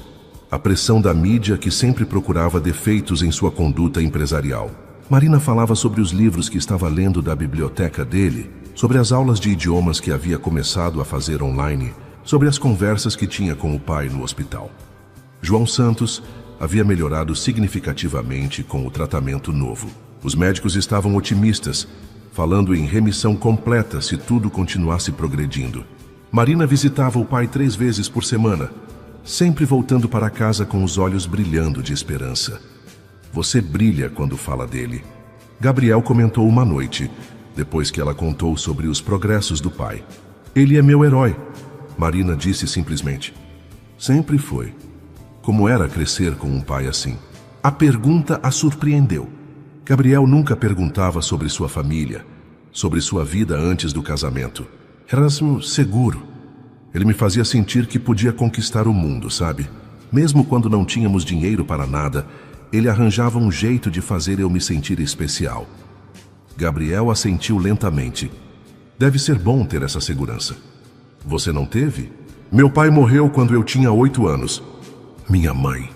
a pressão da mídia que sempre procurava defeitos em sua conduta empresarial. Marina falava sobre os livros que estava lendo da biblioteca dele, sobre as aulas de idiomas que havia começado a fazer online, sobre as conversas que tinha com o pai no hospital. João Santos havia melhorado significativamente com o tratamento novo. Os médicos estavam otimistas, falando em remissão completa se tudo continuasse progredindo. Marina visitava o pai 3 vezes por semana, sempre voltando para casa com os olhos brilhando de esperança. Você brilha quando fala dele. Gabriel comentou uma noite, depois que ela contou sobre os progressos do pai. Ele é meu herói, Marina disse simplesmente. Sempre foi. Como era crescer com um pai assim? A pergunta a surpreendeu. Gabriel nunca perguntava sobre sua família, sobre sua vida antes do casamento. Era seguro. Ele me fazia sentir que podia conquistar o mundo, sabe? Mesmo quando não tínhamos dinheiro para nada, ele arranjava um jeito de fazer eu me sentir especial. Gabriel assentiu lentamente. Deve ser bom ter essa segurança. Você não teve? Meu pai morreu quando eu tinha 8 anos. Minha mãe.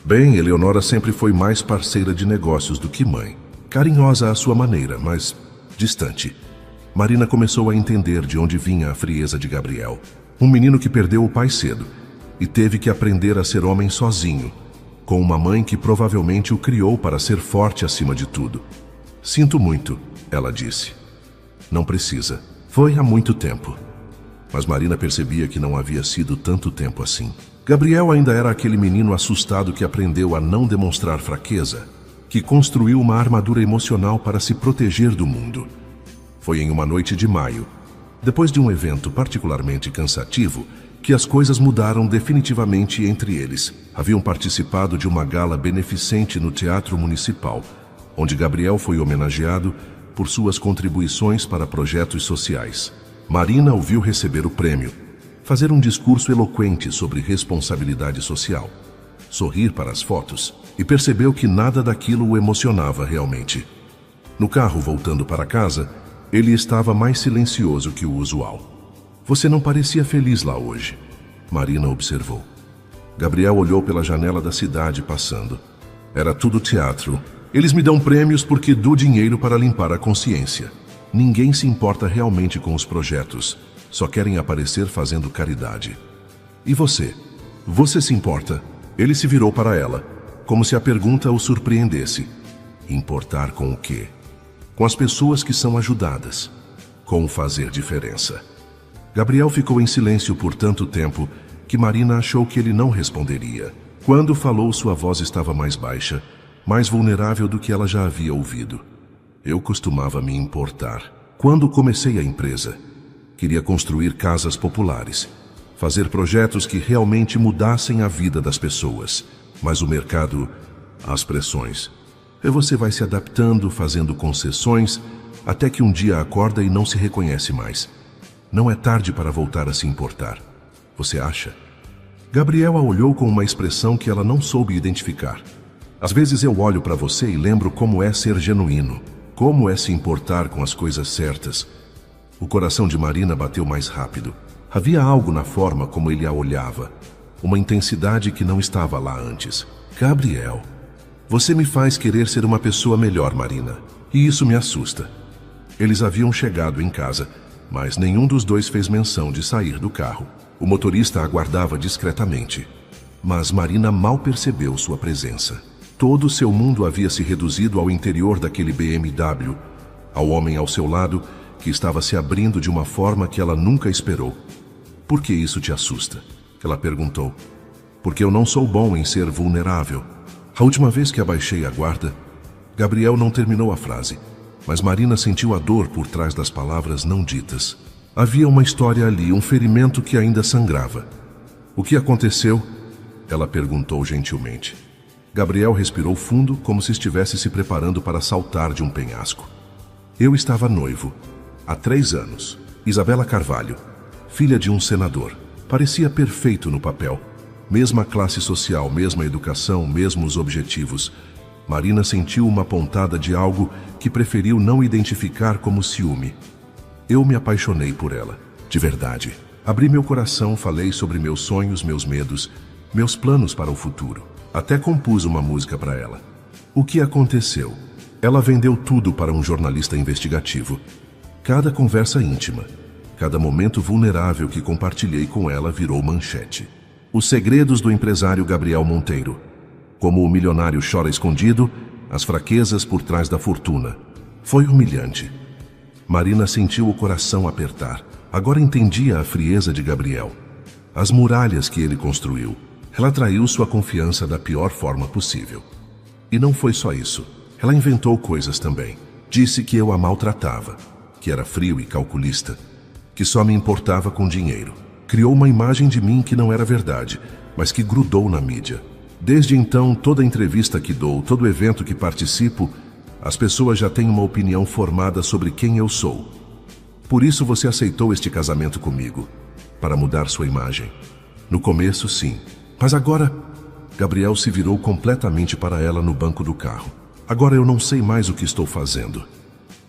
Bem, Eleonora sempre foi mais parceira de negócios do que mãe. Carinhosa à sua maneira, mas distante. Marina começou a entender de onde vinha a frieza de Gabriel. Um menino que perdeu o pai cedo e teve que aprender a ser homem sozinho, com uma mãe que provavelmente o criou para ser forte acima de tudo. Sinto muito, ela disse. Não precisa. Foi há muito tempo. Mas Marina percebia que não havia sido tanto tempo assim. Gabriel ainda era aquele menino assustado que aprendeu a não demonstrar fraqueza, que construiu uma armadura emocional para se proteger do mundo. Foi em uma noite de maio, depois de um evento particularmente cansativo, que as coisas mudaram definitivamente entre eles. Haviam participado de uma gala beneficente no Teatro Municipal, onde Gabriel foi homenageado por suas contribuições para projetos sociais. Marina o viu receber o prêmio, fazer um discurso eloquente sobre responsabilidade social, sorrir para as fotos e percebeu que nada daquilo o emocionava realmente. No carro voltando para casa, ele estava mais silencioso que o usual. Você não parecia feliz lá hoje, Marina observou. Gabriel olhou pela janela da cidade passando. Era tudo teatro. Eles me dão prêmios porque dou dinheiro para limpar a consciência. Ninguém se importa realmente com os projetos. Só querem aparecer fazendo caridade. E você? Você se importa? Ele se virou para ela, como se a pergunta o surpreendesse. Importar com o quê? Com as pessoas que são ajudadas. Com fazer diferença. Gabriel ficou em silêncio por tanto tempo que Marina achou que ele não responderia. Quando falou, sua voz estava mais baixa, mais vulnerável do que ela já havia ouvido. Eu costumava me importar. Quando comecei a empresa, queria construir casas populares, fazer projetos que realmente mudassem a vida das pessoas. Mas o mercado, as pressões. E você vai se adaptando, fazendo concessões, até que um dia acorda e não se reconhece mais. Não é tarde para voltar a se importar. Você acha? Gabriel a olhou com uma expressão que ela não soube identificar. Às vezes eu olho para você e lembro como é ser genuíno, como é se importar com as coisas certas. O coração de Marina bateu mais rápido. Havia algo na forma como ele a olhava, uma intensidade que não estava lá antes. Gabriel, você me faz querer ser uma pessoa melhor, Marina, e isso me assusta. Eles haviam chegado em casa, mas nenhum dos dois fez menção de sair do carro. O motorista aguardava discretamente, mas Marina mal percebeu sua presença. Todo seu mundo havia se reduzido ao interior daquele BMW, ao homem ao seu lado, que estava se abrindo de uma forma que ela nunca esperou. Por que isso te assusta? Ela perguntou. Porque eu não sou bom em ser vulnerável. A última vez que abaixei a guarda, Gabriel não terminou a frase, mas Marina sentiu a dor por trás das palavras não ditas. Havia uma história ali, um ferimento que ainda sangrava. O que aconteceu? Ela perguntou gentilmente. Gabriel respirou fundo, como se estivesse se preparando para saltar de um penhasco. Eu estava noivo, há 3 anos. Isabela Carvalho, filha de um senador. Parecia perfeito no papel. Mesma classe social, mesma educação, mesmos objetivos. Marina sentiu uma pontada de algo que preferiu não identificar como ciúme. Eu me apaixonei por ela, de verdade. Abri meu coração, falei sobre meus sonhos, meus medos, meus planos para o futuro. Até compus uma música para ela. O que aconteceu? Ela vendeu tudo para um jornalista investigativo. Cada conversa íntima, cada momento vulnerável que compartilhei com ela virou manchete. Os segredos do empresário Gabriel Monteiro. Como o milionário chora escondido, as fraquezas por trás da fortuna. Foi humilhante. Marina sentiu o coração apertar. Agora entendia a frieza de Gabriel. As muralhas que ele construiu. Ela traiu sua confiança da pior forma possível. E não foi só isso. Ela inventou coisas também. Disse que eu a maltratava, que era frio e calculista, que só me importava com dinheiro. Criou uma imagem de mim que não era verdade, mas que grudou na mídia. Desde então, toda entrevista que dou, todo evento que participo, as pessoas já têm uma opinião formada sobre quem eu sou. Por isso você aceitou este casamento comigo. para mudar sua imagem. No começo, sim. Mas agora... Gabriel se virou completamente para ela no banco do carro. Agora eu não sei mais o que estou fazendo.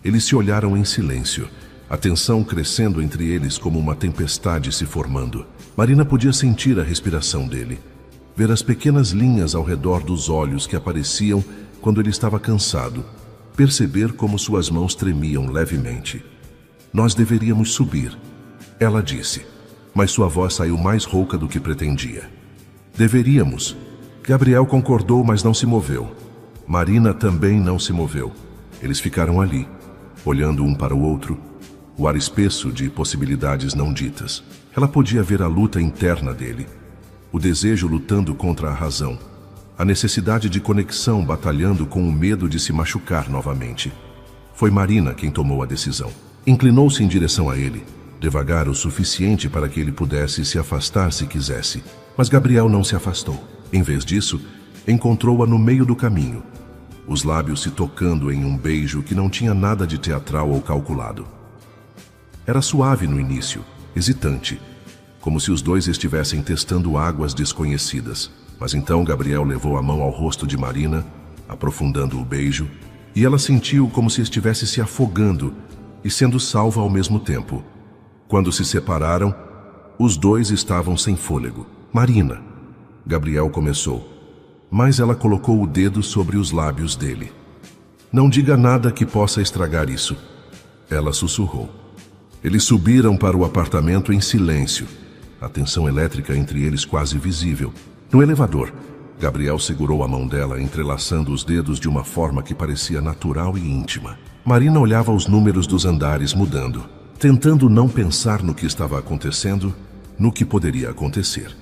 Eles se olharam em silêncio, a tensão crescendo entre eles como uma tempestade se formando. Marina podia sentir a respiração dele, ver as pequenas linhas ao redor dos olhos que apareciam quando ele estava cansado, perceber como suas mãos tremiam levemente. Nós deveríamos subir, ela disse, mas sua voz saiu mais rouca do que pretendia. Deveríamos. Gabriel concordou, mas não se moveu. Marina também não se moveu. Eles ficaram ali, olhando um para o outro, o ar espesso de possibilidades não ditas. Ela podia ver a luta interna dele, o desejo lutando contra a razão, a necessidade de conexão batalhando com o medo de se machucar novamente. Foi Marina quem tomou a decisão. Inclinou-se em direção a ele, devagar o suficiente para que ele pudesse se afastar se quisesse. Mas Gabriel não se afastou. Em vez disso, encontrou-a no meio do caminho, os lábios se tocando em um beijo que não tinha nada de teatral ou calculado. Era suave no início, hesitante, como se os dois estivessem testando águas desconhecidas. Mas então Gabriel levou a mão ao rosto de Marina, aprofundando o beijo, e ela sentiu como se estivesse se afogando e sendo salva ao mesmo tempo. Quando se separaram, os dois estavam sem fôlego. Marina, Gabriel começou, mas ela colocou o dedo sobre os lábios dele. Não diga nada que possa estragar isso, ela sussurrou. Eles subiram para o apartamento em silêncio, a tensão elétrica entre eles quase visível. No elevador, Gabriel segurou a mão dela, entrelaçando os dedos de uma forma que parecia natural e íntima. Marina olhava os números dos andares mudando, tentando não pensar no que estava acontecendo, no que poderia acontecer.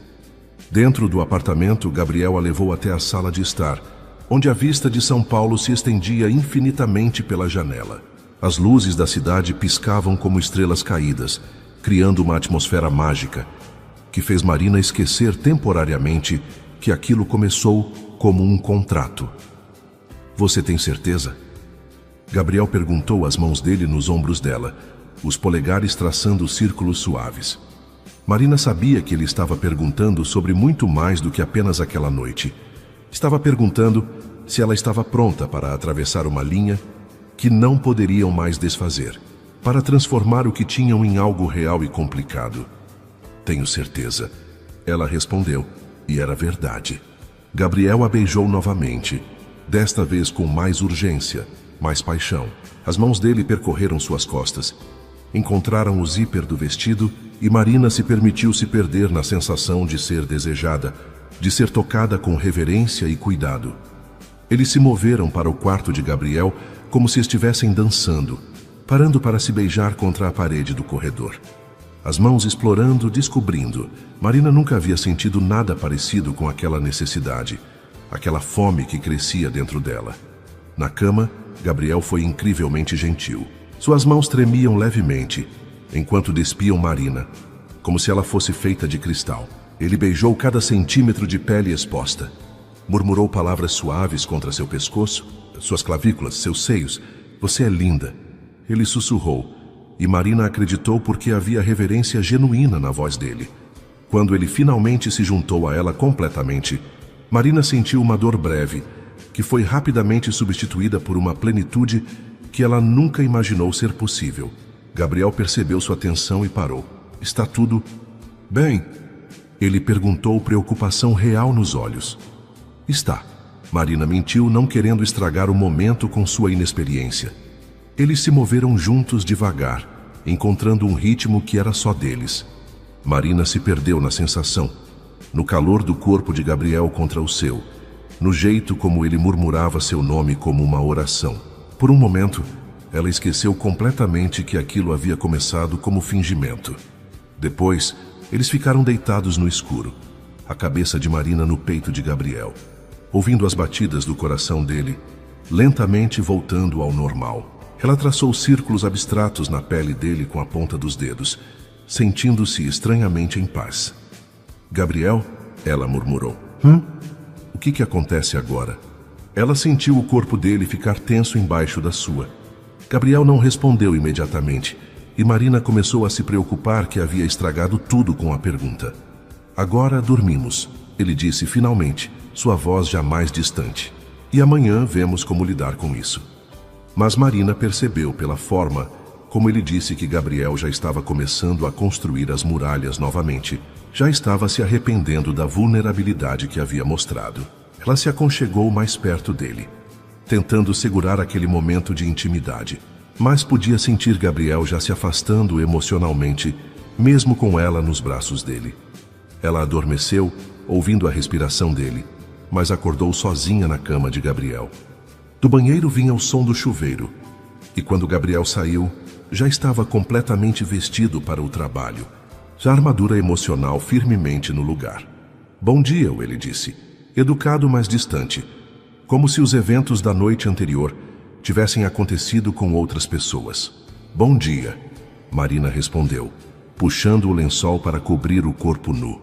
Dentro do apartamento, Gabriel a levou até a sala de estar, onde a vista de São Paulo se estendia infinitamente pela janela. As luzes da cidade piscavam como estrelas caídas, criando uma atmosfera mágica, que fez Marina esquecer temporariamente que aquilo começou como um contrato. Você tem certeza? Gabriel perguntou, as mãos dele nos ombros dela, os polegares traçando círculos suaves. Marina sabia que ele estava perguntando sobre muito mais do que apenas aquela noite. Estava perguntando se ela estava pronta para atravessar uma linha que não poderiam mais desfazer, para transformar o que tinham em algo real e complicado. Tenho certeza, ela respondeu, e era verdade. Gabriel a beijou novamente, desta vez com mais urgência, mais paixão. As mãos dele percorreram suas costas. Encontraram o zíper do vestido e Marina se permitiu se perder na sensação de ser desejada, de ser tocada com reverência e cuidado. Eles se moveram para o quarto de Gabriel como se estivessem dançando, parando para se beijar contra a parede do corredor. As mãos explorando, descobrindo. Marina nunca havia sentido nada parecido com aquela necessidade, aquela fome que crescia dentro dela. Na cama, Gabriel foi incrivelmente gentil. Suas mãos tremiam levemente, enquanto despiam Marina, como se ela fosse feita de cristal. Ele beijou cada centímetro de pele exposta. Murmurou palavras suaves contra seu pescoço, suas clavículas, seus seios. Você é linda. Ele sussurrou, e Marina acreditou porque havia reverência genuína na voz dele. Quando ele finalmente se juntou a ela completamente, Marina sentiu uma dor breve, que foi rapidamente substituída por uma plenitude que ela nunca imaginou ser possível. Gabriel percebeu sua tensão e parou. Está tudo bem? Ele perguntou, preocupação real nos olhos. Está. Marina mentiu, não querendo estragar o momento com sua inexperiência. Eles se moveram juntos devagar, encontrando um ritmo que era só deles. Marina se perdeu na sensação, no calor do corpo de Gabriel contra o seu, no jeito como ele murmurava seu nome como uma oração. Por um momento, ela esqueceu completamente que aquilo havia começado como fingimento. Depois, eles ficaram deitados no escuro, a cabeça de Marina no peito de Gabriel, ouvindo as batidas do coração dele, lentamente voltando ao normal. Ela traçou círculos abstratos na pele dele com a ponta dos dedos, sentindo-se estranhamente em paz. Gabriel, ela murmurou. O que acontece agora? Ela sentiu o corpo dele ficar tenso embaixo da sua. Gabriel não respondeu imediatamente, e Marina começou a se preocupar que havia estragado tudo com a pergunta. Agora dormimos, ele disse finalmente, sua voz já mais distante. E amanhã vemos como lidar com isso. Mas Marina percebeu pela forma como ele disse que Gabriel já estava começando a construir as muralhas novamente. Já estava se arrependendo da vulnerabilidade que havia mostrado. Ela se aconchegou mais perto dele, tentando segurar aquele momento de intimidade. Mas podia sentir Gabriel já se afastando emocionalmente, mesmo com ela nos braços dele. Ela adormeceu, ouvindo a respiração dele, mas acordou sozinha na cama de Gabriel. Do banheiro vinha o som do chuveiro, e quando Gabriel saiu, já estava completamente vestido para o trabalho, já a armadura emocional firmemente no lugar. Bom dia, ele disse, educado mas distante, como se os eventos da noite anterior tivessem acontecido com outras pessoas. Bom dia, Marina respondeu, puxando o lençol para cobrir o corpo nu.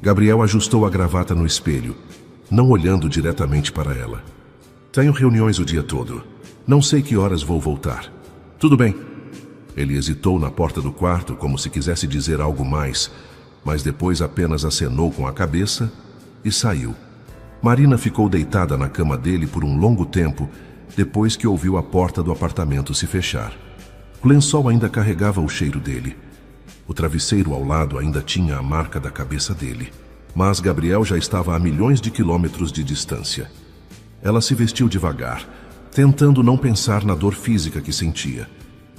Gabriel ajustou a gravata no espelho, não olhando diretamente para ela. Tenho reuniões o dia todo. Não sei que horas vou voltar. Tudo bem. Ele hesitou na porta do quarto como se quisesse dizer algo mais, mas depois apenas acenou com a cabeça e saiu. Marina ficou deitada na cama dele por um longo tempo, depois que ouviu a porta do apartamento se fechar. O lençol ainda carregava o cheiro dele. O travesseiro ao lado ainda tinha a marca da cabeça dele. Mas Gabriel já estava a milhões de quilômetros de distância. Ela se vestiu devagar, tentando não pensar na dor física que sentia.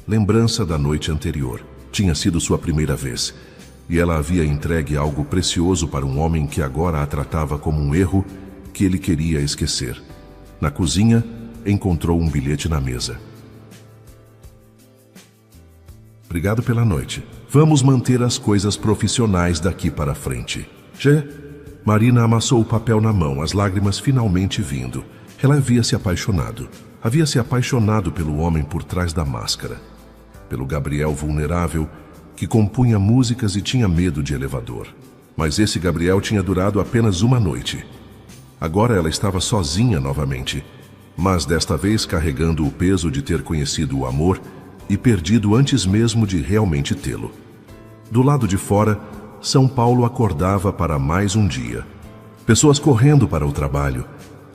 Lembrança da noite anterior. Tinha sido sua primeira vez, e ela havia entregue algo precioso para um homem que agora a tratava como um erro que ele queria esquecer. Na cozinha, encontrou um bilhete na mesa. Obrigado pela noite. Vamos manter as coisas profissionais daqui para frente. Marina amassou o papel na mão, as lágrimas finalmente vindo. Ela havia se apaixonado. Havia se apaixonado pelo homem por trás da máscara. Pelo Gabriel vulnerável, que compunha músicas e tinha medo de elevador. Mas esse Gabriel tinha durado apenas uma noite. Agora ela estava sozinha novamente, mas desta vez carregando o peso de ter conhecido o amor e perdido antes mesmo de realmente tê-lo. Do lado de fora, São Paulo acordava para mais um dia. Pessoas correndo para o trabalho,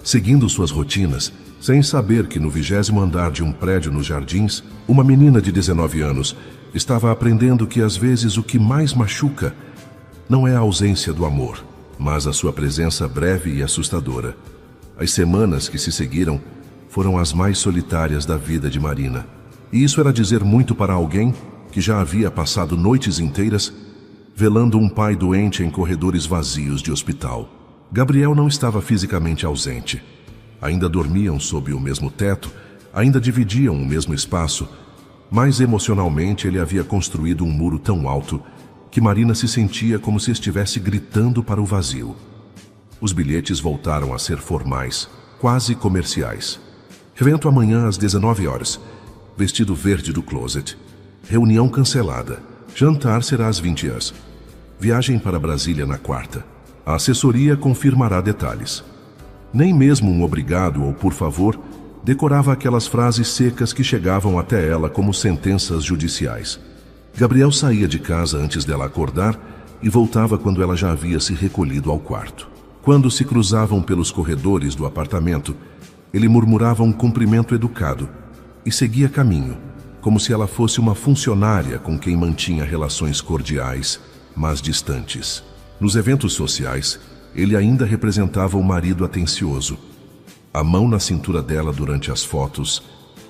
seguindo suas rotinas, sem saber que no 20º andar de um prédio nos Jardins, uma menina de 19 anos estava aprendendo que às vezes o que mais machuca não é a ausência do amor, mas a sua presença breve e assustadora. As semanas que se seguiram foram as mais solitárias da vida de Marina. E isso era dizer muito para alguém que já havia passado noites inteiras velando um pai doente em corredores vazios de hospital. Gabriel não estava fisicamente ausente. Ainda dormiam sob o mesmo teto, ainda dividiam o mesmo espaço, mas emocionalmente ele havia construído um muro tão alto que Marina se sentia como se estivesse gritando para o vazio. Os bilhetes voltaram a ser formais, quase comerciais. Evento amanhã às 19 horas. Vestido verde do closet. Reunião cancelada. Jantar será às 20 horas. Viagem para Brasília na quarta. A assessoria confirmará detalhes. Nem mesmo um obrigado ou por favor decorava aquelas frases secas que chegavam até ela como sentenças judiciais. Gabriel saía de casa antes dela acordar e voltava quando ela já havia se recolhido ao quarto. Quando se cruzavam pelos corredores do apartamento, ele murmurava um cumprimento educado e seguia caminho, como se ela fosse uma funcionária com quem mantinha relações cordiais, mas distantes. Nos eventos sociais, ele ainda representava o marido atencioso. A mão na cintura dela durante as fotos,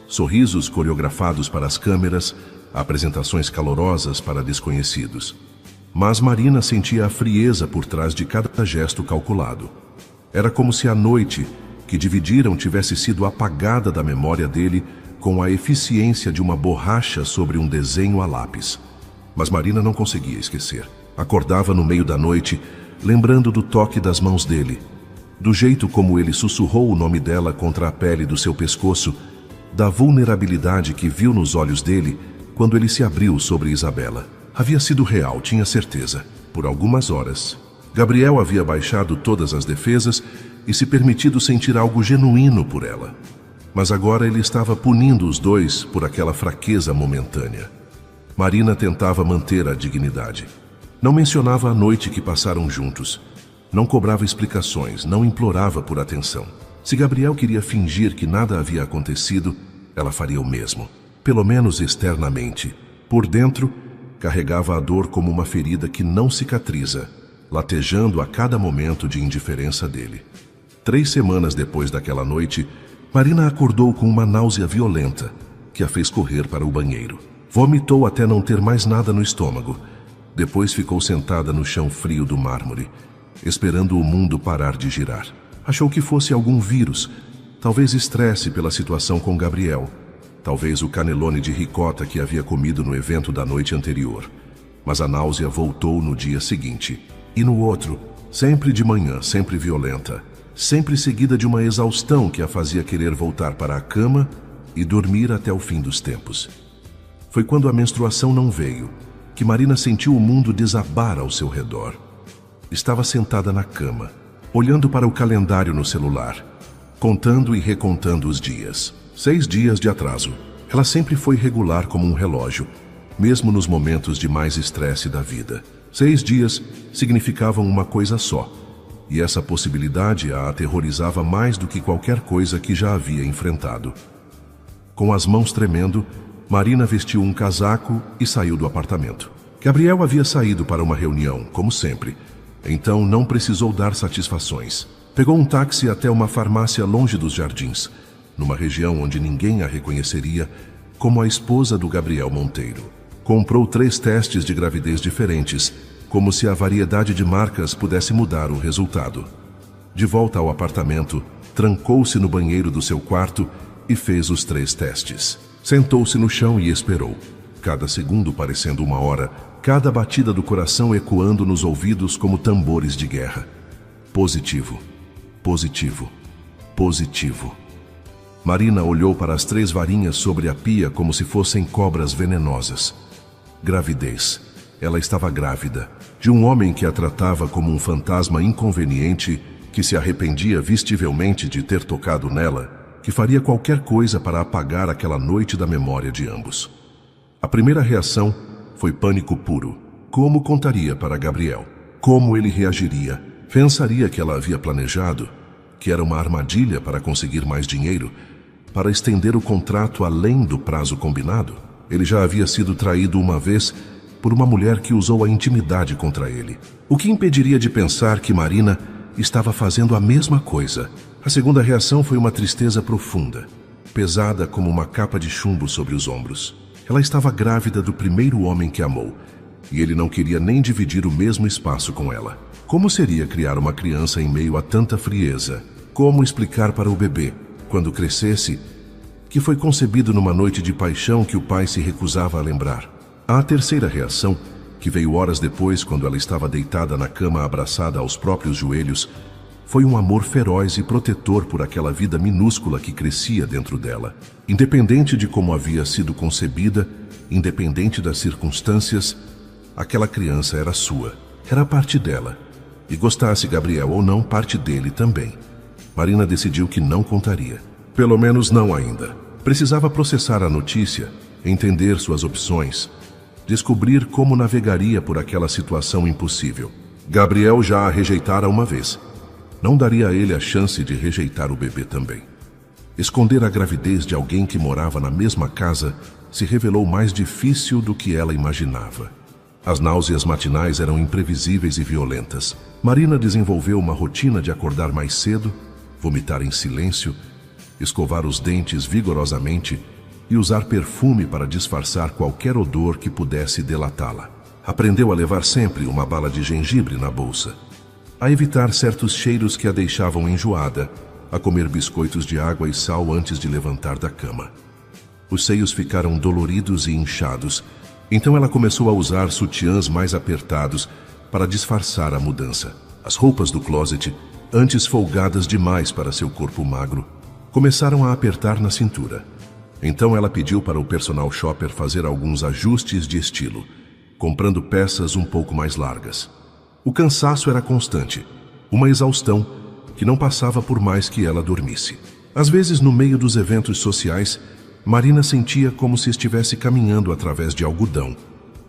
sorrisos coreografados para as câmeras, apresentações calorosas para desconhecidos. Mas Marina sentia a frieza por trás de cada gesto calculado. Era como se a noite que dividiram tivesse sido apagada da memória dele com a eficiência de uma borracha sobre um desenho a lápis. Mas Marina não conseguia esquecer. Acordava no meio da noite, lembrando do toque das mãos dele, do jeito como ele sussurrou o nome dela contra a pele do seu pescoço, da vulnerabilidade que viu nos olhos dele quando ele se abriu sobre Isabela. Havia sido real, tinha certeza. Por algumas horas, Gabriel havia baixado todas as defesas e se permitido sentir algo genuíno por ela. Mas agora ele estava punindo os dois por aquela fraqueza momentânea. Marina tentava manter a dignidade. Não mencionava a noite que passaram juntos. Não cobrava explicações, não implorava por atenção. Se Gabriel queria fingir que nada havia acontecido, ela faria o mesmo. Pelo menos externamente. Por dentro, carregava a dor como uma ferida que não cicatriza, latejando a cada momento de indiferença dele. 3 semanas depois daquela noite, Marina acordou com uma náusea violenta que a fez correr para o banheiro. Vomitou até não ter mais nada no estômago. Depois ficou sentada no chão frio do mármore, esperando o mundo parar de girar. Achou que fosse algum vírus, talvez estresse pela situação com Gabriel, talvez o canelone de ricota que havia comido no evento da noite anterior. Mas a náusea voltou no dia seguinte. E no outro, sempre de manhã, sempre violenta, sempre seguida de uma exaustão que a fazia querer voltar para a cama e dormir até o fim dos tempos. Foi quando a menstruação não veio, que Marina sentiu o mundo desabar ao seu redor. Estava sentada na cama, olhando para o calendário no celular, contando e recontando os dias. 6 dias de atraso. Ela sempre foi regular como um relógio, mesmo nos momentos de mais estresse da vida. 6 dias significavam uma coisa só, e essa possibilidade a aterrorizava mais do que qualquer coisa que já havia enfrentado. Com as mãos tremendo, Marina vestiu um casaco e saiu do apartamento. Gabriel havia saído para uma reunião, como sempre, então não precisou dar satisfações. Pegou um táxi até uma farmácia longe dos jardins, numa região onde ninguém a reconheceria como a esposa do Gabriel Monteiro. Comprou 3 testes de gravidez diferentes, como se a variedade de marcas pudesse mudar o resultado. De volta ao apartamento, trancou-se no banheiro do seu quarto e fez os 3 testes. Sentou-se no chão e esperou, cada segundo parecendo uma hora, cada batida do coração ecoando nos ouvidos como tambores de guerra. Positivo, positivo, positivo. Marina olhou para as 3 varinhas sobre a pia como se fossem cobras venenosas. Gravidez. Ela estava grávida, de um homem que a tratava como um fantasma inconveniente, que se arrependia vistivelmente de ter tocado nela, que faria qualquer coisa para apagar aquela noite da memória de ambos. A primeira reação foi pânico puro. Como contaria para Gabriel? Como ele reagiria? Pensaria que ela havia planejado, que era uma armadilha para conseguir mais dinheiro, para estender o contrato além do prazo combinado? Ele já havia sido traído uma vez por uma mulher que usou a intimidade contra ele. O que impediria de pensar que Marina estava fazendo a mesma coisa? A segunda reação foi uma tristeza profunda, pesada como uma capa de chumbo sobre os ombros. Ela estava grávida do primeiro homem que amou, e ele não queria nem dividir o mesmo espaço com ela. Como seria criar uma criança em meio a tanta frieza? Como explicar para o bebê, quando crescesse, que foi concebido numa noite de paixão que o pai se recusava a lembrar? A terceira reação, que veio horas depois quando ela estava deitada na cama abraçada aos próprios joelhos, foi um amor feroz e protetor por aquela vida minúscula que crescia dentro dela. Independente de como havia sido concebida, independente das circunstâncias, aquela criança era sua, era parte dela. E gostasse Gabriel ou não, parte dele também. Marina decidiu que não contaria. Pelo menos não ainda. Precisava processar a notícia, entender suas opções, descobrir como navegaria por aquela situação impossível. Gabriel já a rejeitara uma vez. Não daria a ele a chance de rejeitar o bebê também. Esconder a gravidez de alguém que morava na mesma casa se revelou mais difícil do que ela imaginava. As náuseas matinais eram imprevisíveis e violentas. Marina desenvolveu uma rotina de acordar mais cedo, vomitar em silêncio, escovar os dentes vigorosamente e usar perfume para disfarçar qualquer odor que pudesse delatá-la. Aprendeu a levar sempre uma bala de gengibre na bolsa, a evitar certos cheiros que a deixavam enjoada, a comer biscoitos de água e sal antes de levantar da cama. Os seios ficaram doloridos e inchados, então ela começou a usar sutiãs mais apertados para disfarçar a mudança. As roupas do closet, antes folgadas demais para seu corpo magro, começaram a apertar na cintura. Então ela pediu para o personal shopper fazer alguns ajustes de estilo, comprando peças um pouco mais largas. O cansaço era constante, uma exaustão que não passava por mais que ela dormisse. Às vezes, no meio dos eventos sociais, Marina sentia como se estivesse caminhando através de algodão,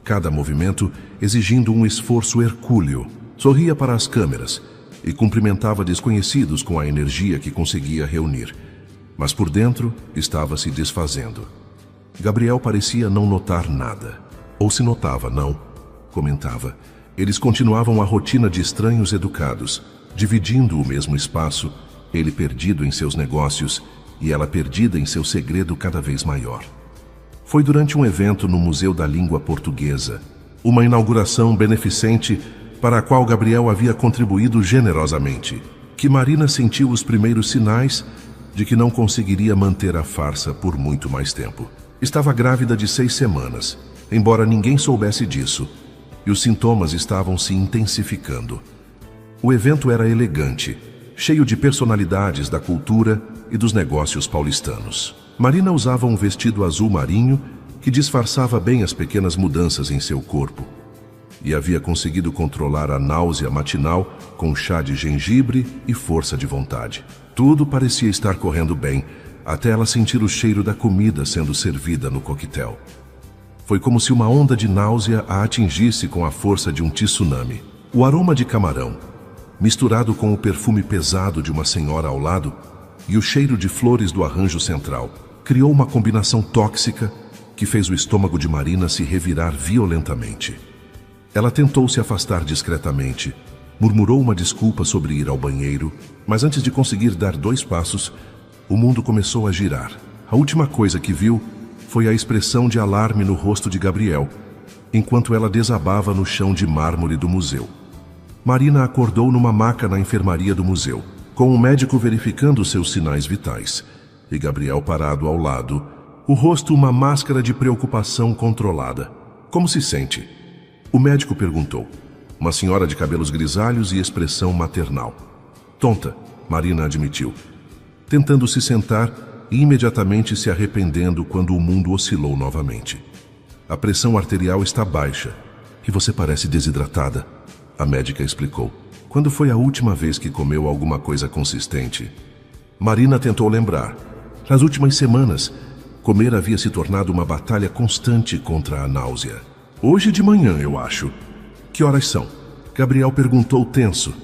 cada movimento exigindo um esforço hercúleo. Sorria para as câmeras e cumprimentava desconhecidos com a energia que conseguia reunir. Mas por dentro estava se desfazendo. Gabriel parecia não notar nada. Ou se notava, não, comentava. Eles continuavam a rotina de estranhos educados, dividindo o mesmo espaço, ele perdido em seus negócios e ela perdida em seu segredo cada vez maior. Foi durante um evento no Museu da Língua Portuguesa, uma inauguração beneficente para a qual Gabriel havia contribuído generosamente, que Marina sentiu os primeiros sinais de que não conseguiria manter a farsa por muito mais tempo. Estava grávida de 6 semanas, embora ninguém soubesse disso, e os sintomas estavam se intensificando. O evento era elegante, cheio de personalidades da cultura e dos negócios paulistanos. Marina usava um vestido azul marinho que disfarçava bem as pequenas mudanças em seu corpo, e havia conseguido controlar a náusea matinal com chá de gengibre e força de vontade. Tudo parecia estar correndo bem, até ela sentir o cheiro da comida sendo servida no coquetel. Foi como se uma onda de náusea a atingisse com a força de um tsunami. O aroma de camarão, misturado com o perfume pesado de uma senhora ao lado e o cheiro de flores do arranjo central, criou uma combinação tóxica que fez o estômago de Marina se revirar violentamente. Ela tentou se afastar discretamente, murmurou uma desculpa sobre ir ao banheiro, mas antes de conseguir dar 2 passos, o mundo começou a girar. A última coisa que viu foi a expressão de alarme no rosto de Gabriel, enquanto ela desabava no chão de mármore do museu. Marina acordou numa maca na enfermaria do museu, com um médico verificando seus sinais vitais, e Gabriel parado ao lado, o rosto uma máscara de preocupação controlada. Como se sente? O médico perguntou. Uma senhora de cabelos grisalhos e expressão maternal. Tonta, Marina admitiu, tentando se sentar e imediatamente se arrependendo quando o mundo oscilou novamente. A pressão arterial está baixa e você parece desidratada, a médica explicou. Quando foi a última vez que comeu alguma coisa consistente? Marina tentou lembrar. Nas últimas semanas, comer havia se tornado uma batalha constante contra a náusea. Hoje de manhã, eu acho. Que horas são? Gabriel perguntou tenso.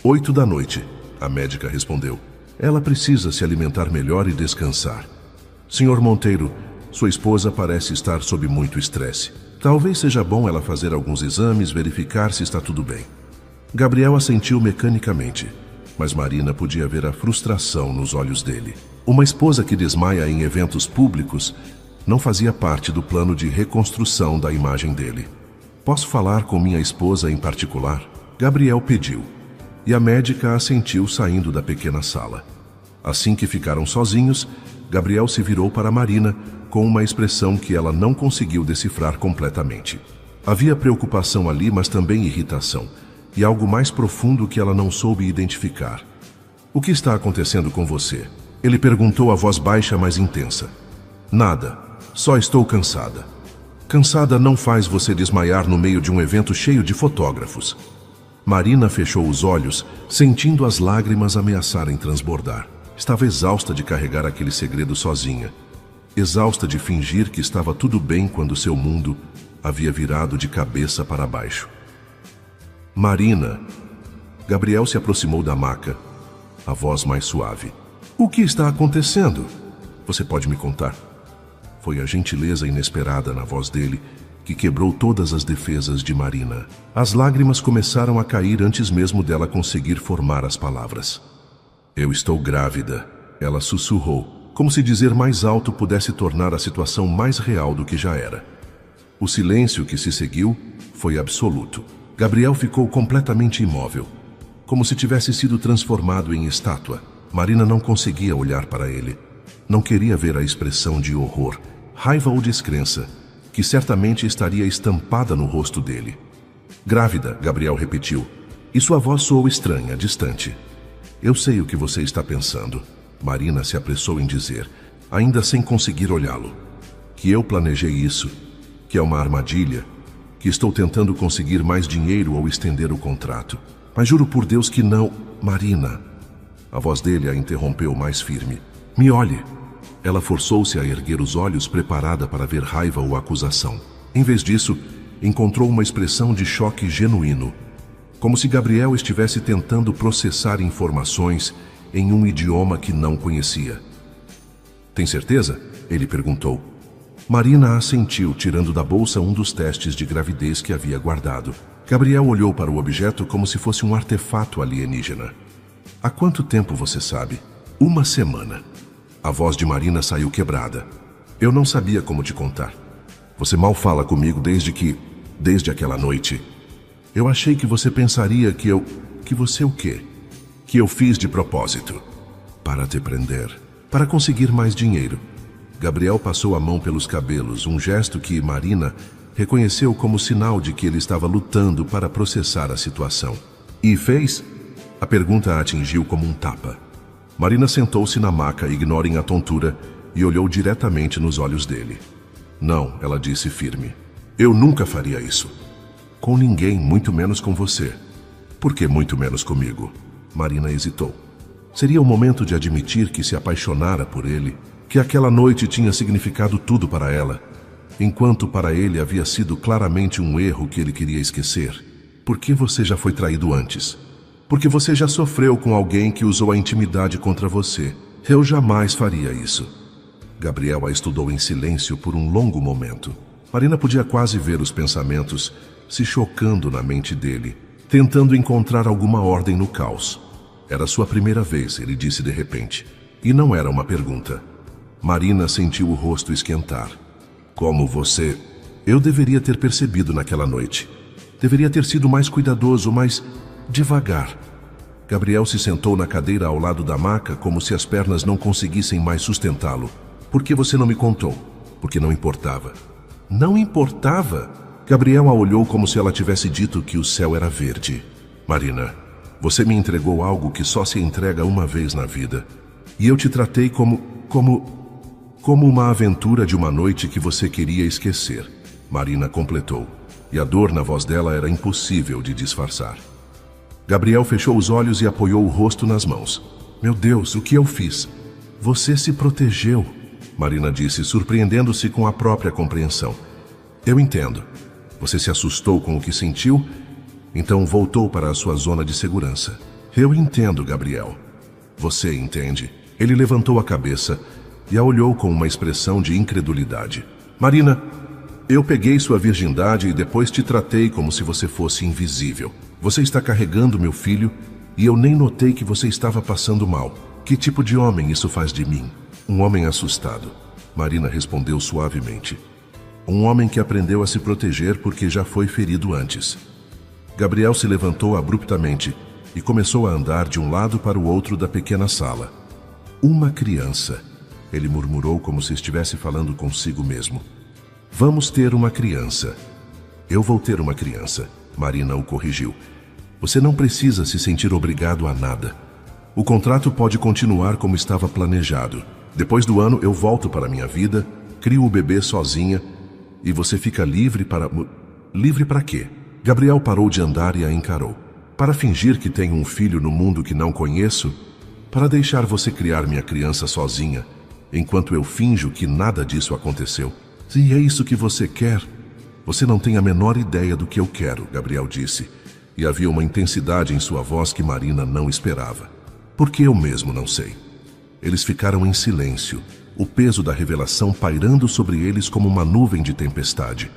8 da noite, a médica respondeu. Ela precisa se alimentar melhor e descansar. Senhor Monteiro, sua esposa parece estar sob muito estresse. Talvez seja bom ela fazer alguns exames, verificar se está tudo bem. Gabriel assentiu mecanicamente, mas Marina podia ver a frustração nos olhos dele. Uma esposa que desmaia em eventos públicos não fazia parte do plano de reconstrução da imagem dele. Posso falar com minha esposa em particular? Gabriel pediu, e a médica assentiu saindo da pequena sala. Assim que ficaram sozinhos, Gabriel se virou para Marina com uma expressão que ela não conseguiu decifrar completamente. Havia preocupação ali, mas também irritação, e algo mais profundo que ela não soube identificar. O que está acontecendo com você? Ele perguntou a voz baixa, mas intensa. Nada, só estou cansada. Cansada não faz você desmaiar no meio de um evento cheio de fotógrafos. Marina fechou os olhos, sentindo as lágrimas ameaçarem transbordar. Estava exausta de carregar aquele segredo sozinha. Exausta de fingir que estava tudo bem quando seu mundo havia virado de cabeça para baixo. Marina. Gabriel se aproximou da maca, a voz mais suave. O que está acontecendo? Você pode me contar? Foi a gentileza inesperada na voz dele que quebrou todas as defesas de Marina. As lágrimas começaram a cair antes mesmo dela conseguir formar as palavras. Eu estou grávida, ela sussurrou, como se dizer mais alto pudesse tornar a situação mais real do que já era. O silêncio que se seguiu foi absoluto. Gabriel ficou completamente imóvel, como se tivesse sido transformado em estátua. Marina não conseguia olhar para ele. Não queria ver a expressão de horror, raiva ou descrença, que certamente estaria estampada no rosto dele. Grávida, Gabriel repetiu, e sua voz soou estranha, distante. Eu sei o que você está pensando, Marina se apressou em dizer, ainda sem conseguir olhá-lo. Que eu planejei isso, que é uma armadilha, que estou tentando conseguir mais dinheiro ou estender o contrato. Mas juro por Deus que não, Marina. A voz dele a interrompeu mais firme. Me olhe, Ela forçou-se a erguer os olhos, preparada para ver raiva ou acusação. Em vez disso, encontrou uma expressão de choque genuíno, como se Gabriel estivesse tentando processar informações em um idioma que não conhecia. Tem certeza? Ele perguntou. Marina assentiu, tirando da bolsa um dos testes de gravidez que havia guardado. Gabriel olhou para o objeto como se fosse um artefato alienígena. Há quanto tempo você sabe? 1 semana. A voz de Marina saiu quebrada. Eu não sabia como te contar. Você mal fala comigo desde aquela noite. Eu achei que você pensaria que você o quê? Que eu fiz de propósito. Para te prender. Para conseguir mais dinheiro. Gabriel passou a mão pelos cabelos, um gesto que Marina reconheceu como sinal de que ele estava lutando para processar a situação. E fez? A pergunta a atingiu como um tapa. Marina sentou-se na maca, ignorando a tontura, e olhou diretamente nos olhos dele. Não, ela disse firme. Eu nunca faria isso. Com ninguém, muito menos com você. Por que muito menos comigo? Marina hesitou. Seria o momento de admitir que se apaixonara por ele, que aquela noite tinha significado tudo para ela, enquanto para ele havia sido claramente um erro que ele queria esquecer. Por que você já foi traído antes? Porque você já sofreu com alguém que usou a intimidade contra você. Eu jamais faria isso. Gabriel a estudou em silêncio por um longo momento. Marina podia quase ver os pensamentos se chocando na mente dele, tentando encontrar alguma ordem no caos. Era sua primeira vez, ele disse de repente. E não era uma pergunta. Marina sentiu o rosto esquentar. Como você? Eu deveria ter percebido naquela noite. Deveria ter sido mais cuidadoso, mais devagar. Gabriel se sentou na cadeira ao lado da maca, como se as pernas não conseguissem mais sustentá-lo. Por que você não me contou? Porque não importava. Não importava? Gabriel a olhou como se ela tivesse dito que o céu era verde. Marina, você me entregou algo que só se entrega uma vez na vida. E eu te tratei como uma aventura de uma noite que você queria esquecer. Marina completou. E a dor na voz dela era impossível de disfarçar. Gabriel fechou os olhos e apoiou o rosto nas mãos. Meu Deus, o que eu fiz? Você se protegeu, Marina disse, surpreendendo-se com a própria compreensão. Eu entendo. Você se assustou com o que sentiu, então voltou para a sua zona de segurança. Eu entendo, Gabriel. Você entende? Ele levantou a cabeça e a olhou com uma expressão de incredulidade. Marina, eu peguei sua virgindade e depois te tratei como se você fosse invisível. Você está carregando meu filho e eu nem notei que você estava passando mal. Que tipo de homem isso faz de mim? Um homem assustado. Marina respondeu suavemente. Um homem que aprendeu a se proteger porque já foi ferido antes. Gabriel se levantou abruptamente e começou a andar de um lado para o outro da pequena sala. Uma criança, ele murmurou como se estivesse falando consigo mesmo. Vamos ter uma criança. Eu vou ter uma criança, Marina o corrigiu. Você não precisa se sentir obrigado a nada. O contrato pode continuar como estava planejado. Depois do ano eu volto para minha vida, crio o bebê sozinha e você fica livre para... Livre para quê? Gabriel parou de andar e a encarou. Para fingir que tenho um filho no mundo que não conheço? Para deixar você criar minha criança sozinha, enquanto eu finjo que nada disso aconteceu? Se é isso que você quer, você não tem a menor ideia do que eu quero, Gabriel disse, e havia uma intensidade em sua voz que Marina não esperava. Porque eu mesmo não sei. Eles ficaram em silêncio, o peso da revelação pairando sobre eles como uma nuvem de tempestade.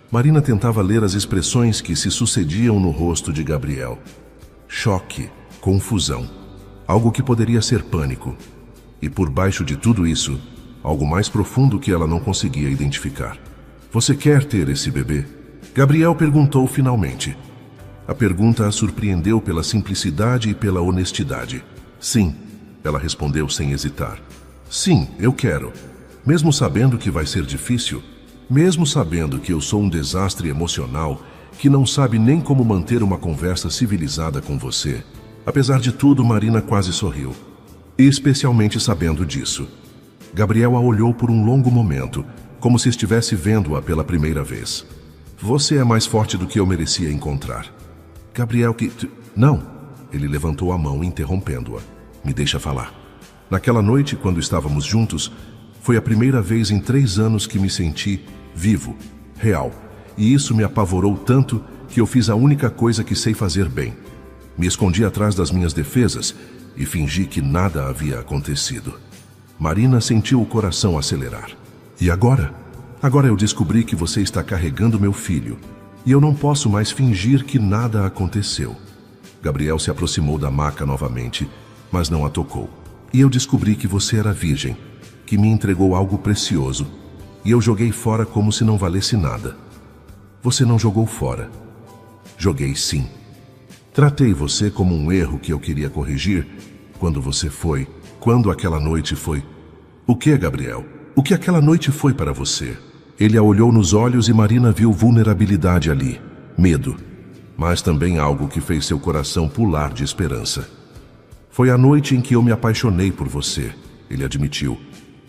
Marina tentava ler as expressões que se sucediam no rosto de Gabriel. Choque, confusão, algo que poderia ser pânico. E por baixo de tudo isso, algo mais profundo que ela não conseguia identificar. Você quer ter esse bebê? Gabriel perguntou finalmente. A pergunta a surpreendeu pela simplicidade e pela honestidade. Sim, ela respondeu sem hesitar. Sim, eu quero. Mesmo sabendo que vai ser difícil, mesmo sabendo que eu sou um desastre emocional que não sabe nem como manter uma conversa civilizada com você. Apesar de tudo, Marina quase sorriu. E especialmente sabendo disso. Gabriel a olhou por um longo momento, como se estivesse vendo-a pela primeira vez. Você é mais forte do que eu merecia encontrar. Gabriel Não! Ele levantou a mão, interrompendo-a. Me deixa falar. Naquela noite, quando estávamos juntos, Foi a primeira vez em 3 anos que me senti vivo, real. E isso me apavorou tanto que eu fiz a única coisa que sei fazer bem. Me escondi atrás das minhas defesas e fingi que nada havia acontecido. Marina sentiu o coração acelerar. E agora? Agora eu descobri que você está carregando meu filho. E eu não posso mais fingir que nada aconteceu. Gabriel se aproximou da maca novamente, mas não a tocou. E eu descobri que você era virgem, que me entregou algo precioso, e eu joguei fora como se não valesse nada. Você não jogou fora. Joguei sim. Tratei você como um erro que eu queria corrigir quando aquela noite foi. O que, Gabriel? O que aquela noite foi para você? Ele a olhou nos olhos e Marina viu vulnerabilidade ali, medo, mas também algo que fez seu coração pular de esperança. Foi a noite em que eu me apaixonei por você, ele admitiu,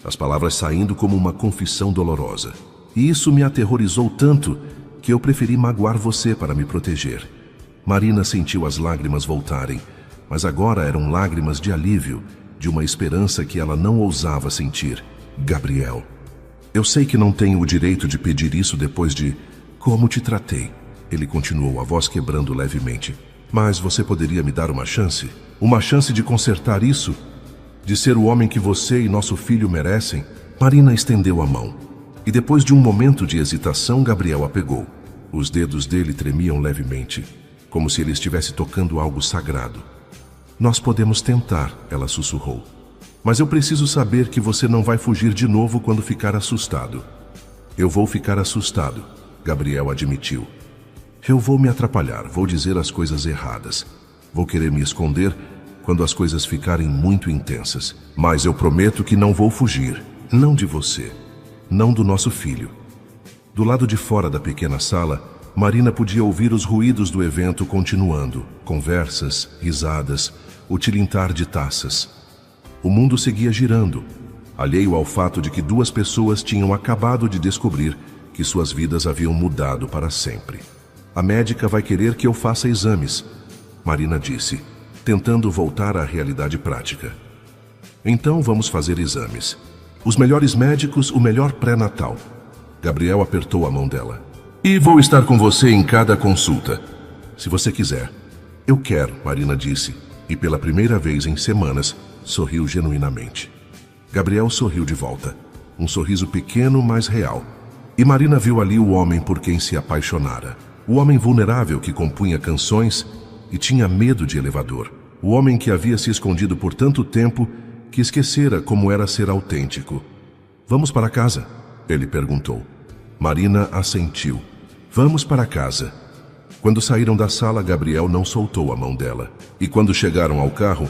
as palavras saindo como uma confissão dolorosa. E isso me aterrorizou tanto que eu preferi magoar você para me proteger. Marina sentiu as lágrimas voltarem, mas agora eram lágrimas de alívio, de uma esperança que ela não ousava sentir. Gabriel, eu sei que não tenho o direito de pedir isso depois de como te tratei. Ele continuou, a voz quebrando levemente. Mas você poderia me dar uma chance? Uma chance de consertar isso? De ser o homem que você e nosso filho merecem? Marina estendeu a mão. E depois de um momento de hesitação, Gabriel a pegou. Os dedos dele tremiam levemente, como se ele estivesse tocando algo sagrado. Nós podemos tentar, ela sussurrou. Mas eu preciso saber que você não vai fugir de novo quando ficar assustado. Eu vou ficar assustado, Gabriel admitiu. Eu vou me atrapalhar, vou dizer as coisas erradas. Vou querer me esconder quando as coisas ficarem muito intensas. Mas eu prometo que não vou fugir. Não de você. Não do nosso filho. Do lado de fora da pequena sala, Marina podia ouvir os ruídos do evento continuando. Conversas, risadas, o tilintar de taças. O mundo seguia girando, alheio ao fato de que 2 pessoas tinham acabado de descobrir que suas vidas haviam mudado para sempre. A médica vai querer que eu faça exames, Marina disse, tentando voltar à realidade prática. Então vamos fazer exames. Os melhores médicos, o melhor pré-natal. Gabriel apertou a mão dela. E vou estar com você em cada consulta, se você quiser. Eu quero, Marina disse, e pela primeira vez em semanas, sorriu genuinamente. Gabriel sorriu de volta, um sorriso pequeno, mas real. E Marina viu ali o homem por quem se apaixonara. O homem vulnerável que compunha canções e tinha medo de elevador. O homem que havia se escondido por tanto tempo que esquecera como era ser autêntico. Vamos para casa? Ele perguntou. Marina assentiu. Vamos para casa. Quando saíram da sala, Gabriel não soltou a mão dela. E quando chegaram ao carro,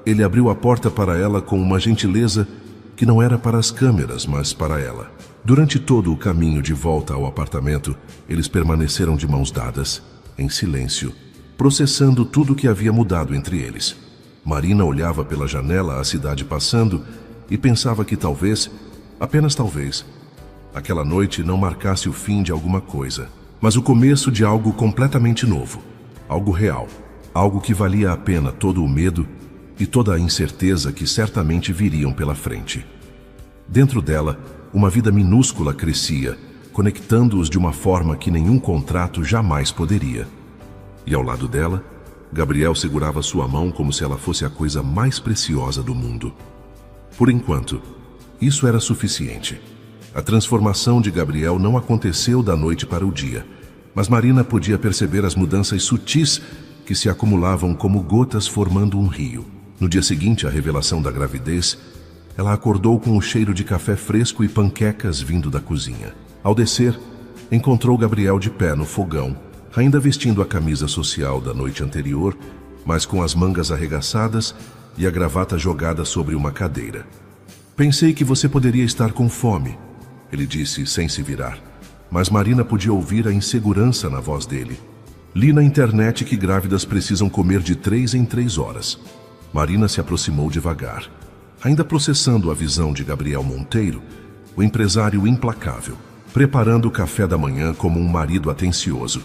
ele abriu a porta para ela com uma gentileza que não era para as câmeras, mas para ela. Durante todo o caminho de volta ao apartamento, eles permaneceram de mãos dadas, em silêncio, processando tudo o que havia mudado entre eles. Marina olhava pela janela a cidade passando e pensava que talvez, apenas talvez, aquela noite não marcasse o fim de alguma coisa, mas o começo de algo completamente novo, algo real, algo que valia a pena todo o medo e toda a incerteza que certamente viriam pela frente. Dentro dela, uma vida minúscula crescia, conectando-os de uma forma que nenhum contrato jamais poderia. E ao lado dela, Gabriel segurava sua mão como se ela fosse a coisa mais preciosa do mundo. Por enquanto, isso era suficiente. A transformação de Gabriel não aconteceu da noite para o dia, mas Marina podia perceber as mudanças sutis que se acumulavam como gotas formando um rio. No dia seguinte à revelação da gravidez, ela acordou com o cheiro de café fresco e panquecas vindo da cozinha. Ao descer, encontrou Gabriel de pé no fogão, ainda vestindo a camisa social da noite anterior, mas com as mangas arregaçadas e a gravata jogada sobre uma cadeira. Pensei que você poderia estar com fome, ele disse sem se virar, mas Marina podia ouvir a insegurança na voz dele. Li na internet que grávidas precisam comer de 3 em 3 horas. Marina se aproximou devagar, ainda processando a visão de Gabriel Monteiro, o empresário implacável, preparando o café da manhã como um marido atencioso.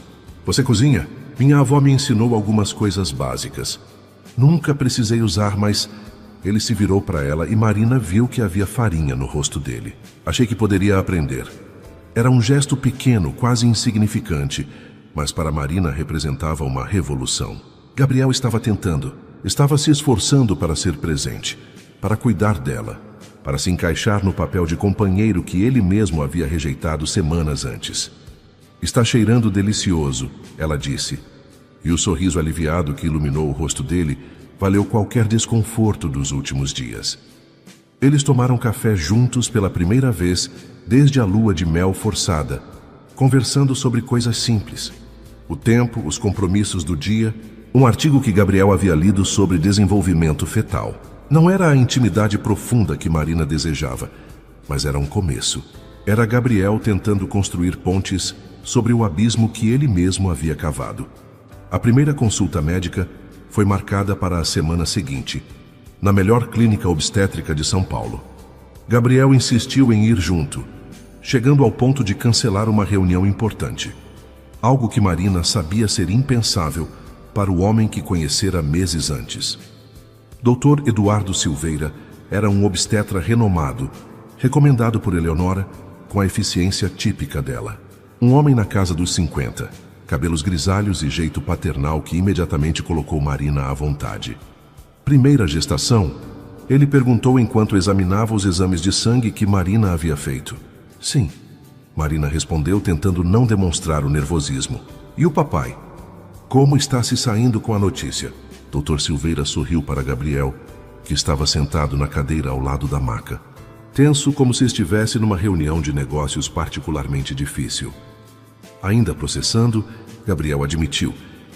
Você cozinha? Minha avó me ensinou algumas coisas básicas. Nunca precisei usar, mas Ele se virou para ela e Marina viu que havia farinha no rosto dele. Achei que poderia aprender. Era um gesto pequeno, quase insignificante, mas para Marina representava uma revolução. Gabriel estava se esforçando para ser presente, para cuidar dela, para se encaixar no papel de companheiro que ele mesmo havia rejeitado semanas antes. Está cheirando delicioso, ela disse, e o sorriso aliviado que iluminou o rosto dele valeu qualquer desconforto dos últimos dias. Eles tomaram café juntos pela primeira vez desde a lua de mel forçada, conversando sobre coisas simples. O tempo, os compromissos do dia, um artigo que Gabriel havia lido sobre desenvolvimento fetal. Não era a intimidade profunda que Marina desejava, mas era um começo. Era Gabriel tentando construir pontes sobre o abismo que ele mesmo havia cavado. A primeira consulta médica foi marcada para a semana seguinte, na melhor clínica obstétrica de São Paulo. Gabriel insistiu em ir junto, chegando ao ponto de cancelar uma reunião importante. Algo que Marina sabia ser impensável para o homem que conhecera meses antes. Dr. Eduardo Silveira era um obstetra renomado, recomendado por Eleonora com a eficiência típica dela. Um homem na casa dos 50, cabelos grisalhos e jeito paternal que imediatamente colocou Marina à vontade. Primeira gestação? Ele perguntou enquanto examinava os exames de sangue que Marina havia feito. Sim, Marina respondeu tentando não demonstrar o nervosismo. E o papai? Como está se saindo com a notícia? Dr. Silveira sorriu para Gabriel, que estava sentado na cadeira ao lado da maca. Tenso como se estivesse numa reunião de negócios particularmente difícil. Ainda processando, Gabriel admitiu,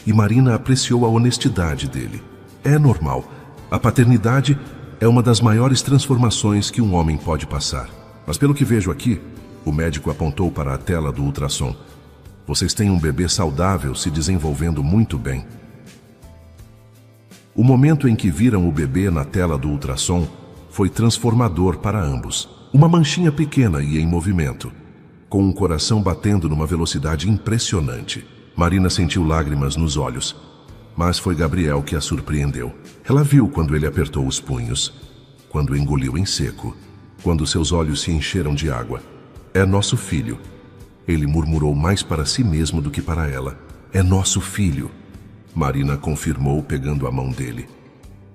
e Marina apreciou a honestidade dele. É normal. A paternidade é uma das maiores transformações que um homem pode passar. Mas pelo que vejo aqui, o médico apontou para a tela do ultrassom. Vocês têm um bebê saudável se desenvolvendo muito bem. O momento em que viram o bebê na tela do ultrassom foi transformador para ambos. Uma manchinha pequena e em movimento, com um coração batendo numa velocidade impressionante. Marina sentiu lágrimas nos olhos, mas foi Gabriel que a surpreendeu. Ela viu quando ele apertou os punhos, quando engoliu em seco, quando seus olhos se encheram de água. É nosso filho. Ele murmurou mais para si mesmo do que para ela. É nosso filho. Marina confirmou pegando a mão dele.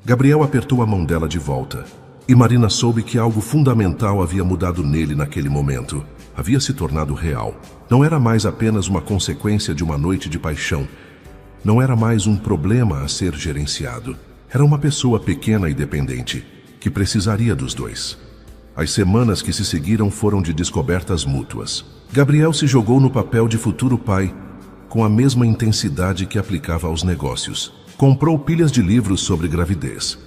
Gabriel apertou a mão dela de volta, e Marina soube que algo fundamental havia mudado nele naquele momento. Havia se tornado real. Não era mais apenas uma consequência de uma noite de paixão. Não era mais um problema a ser gerenciado. Era uma pessoa pequena e dependente, que precisaria dos dois. As semanas que se seguiram foram de descobertas mútuas. Gabriel se jogou no papel de futuro pai, com a mesma intensidade que aplicava aos negócios. Comprou pilhas de livros sobre gravidez,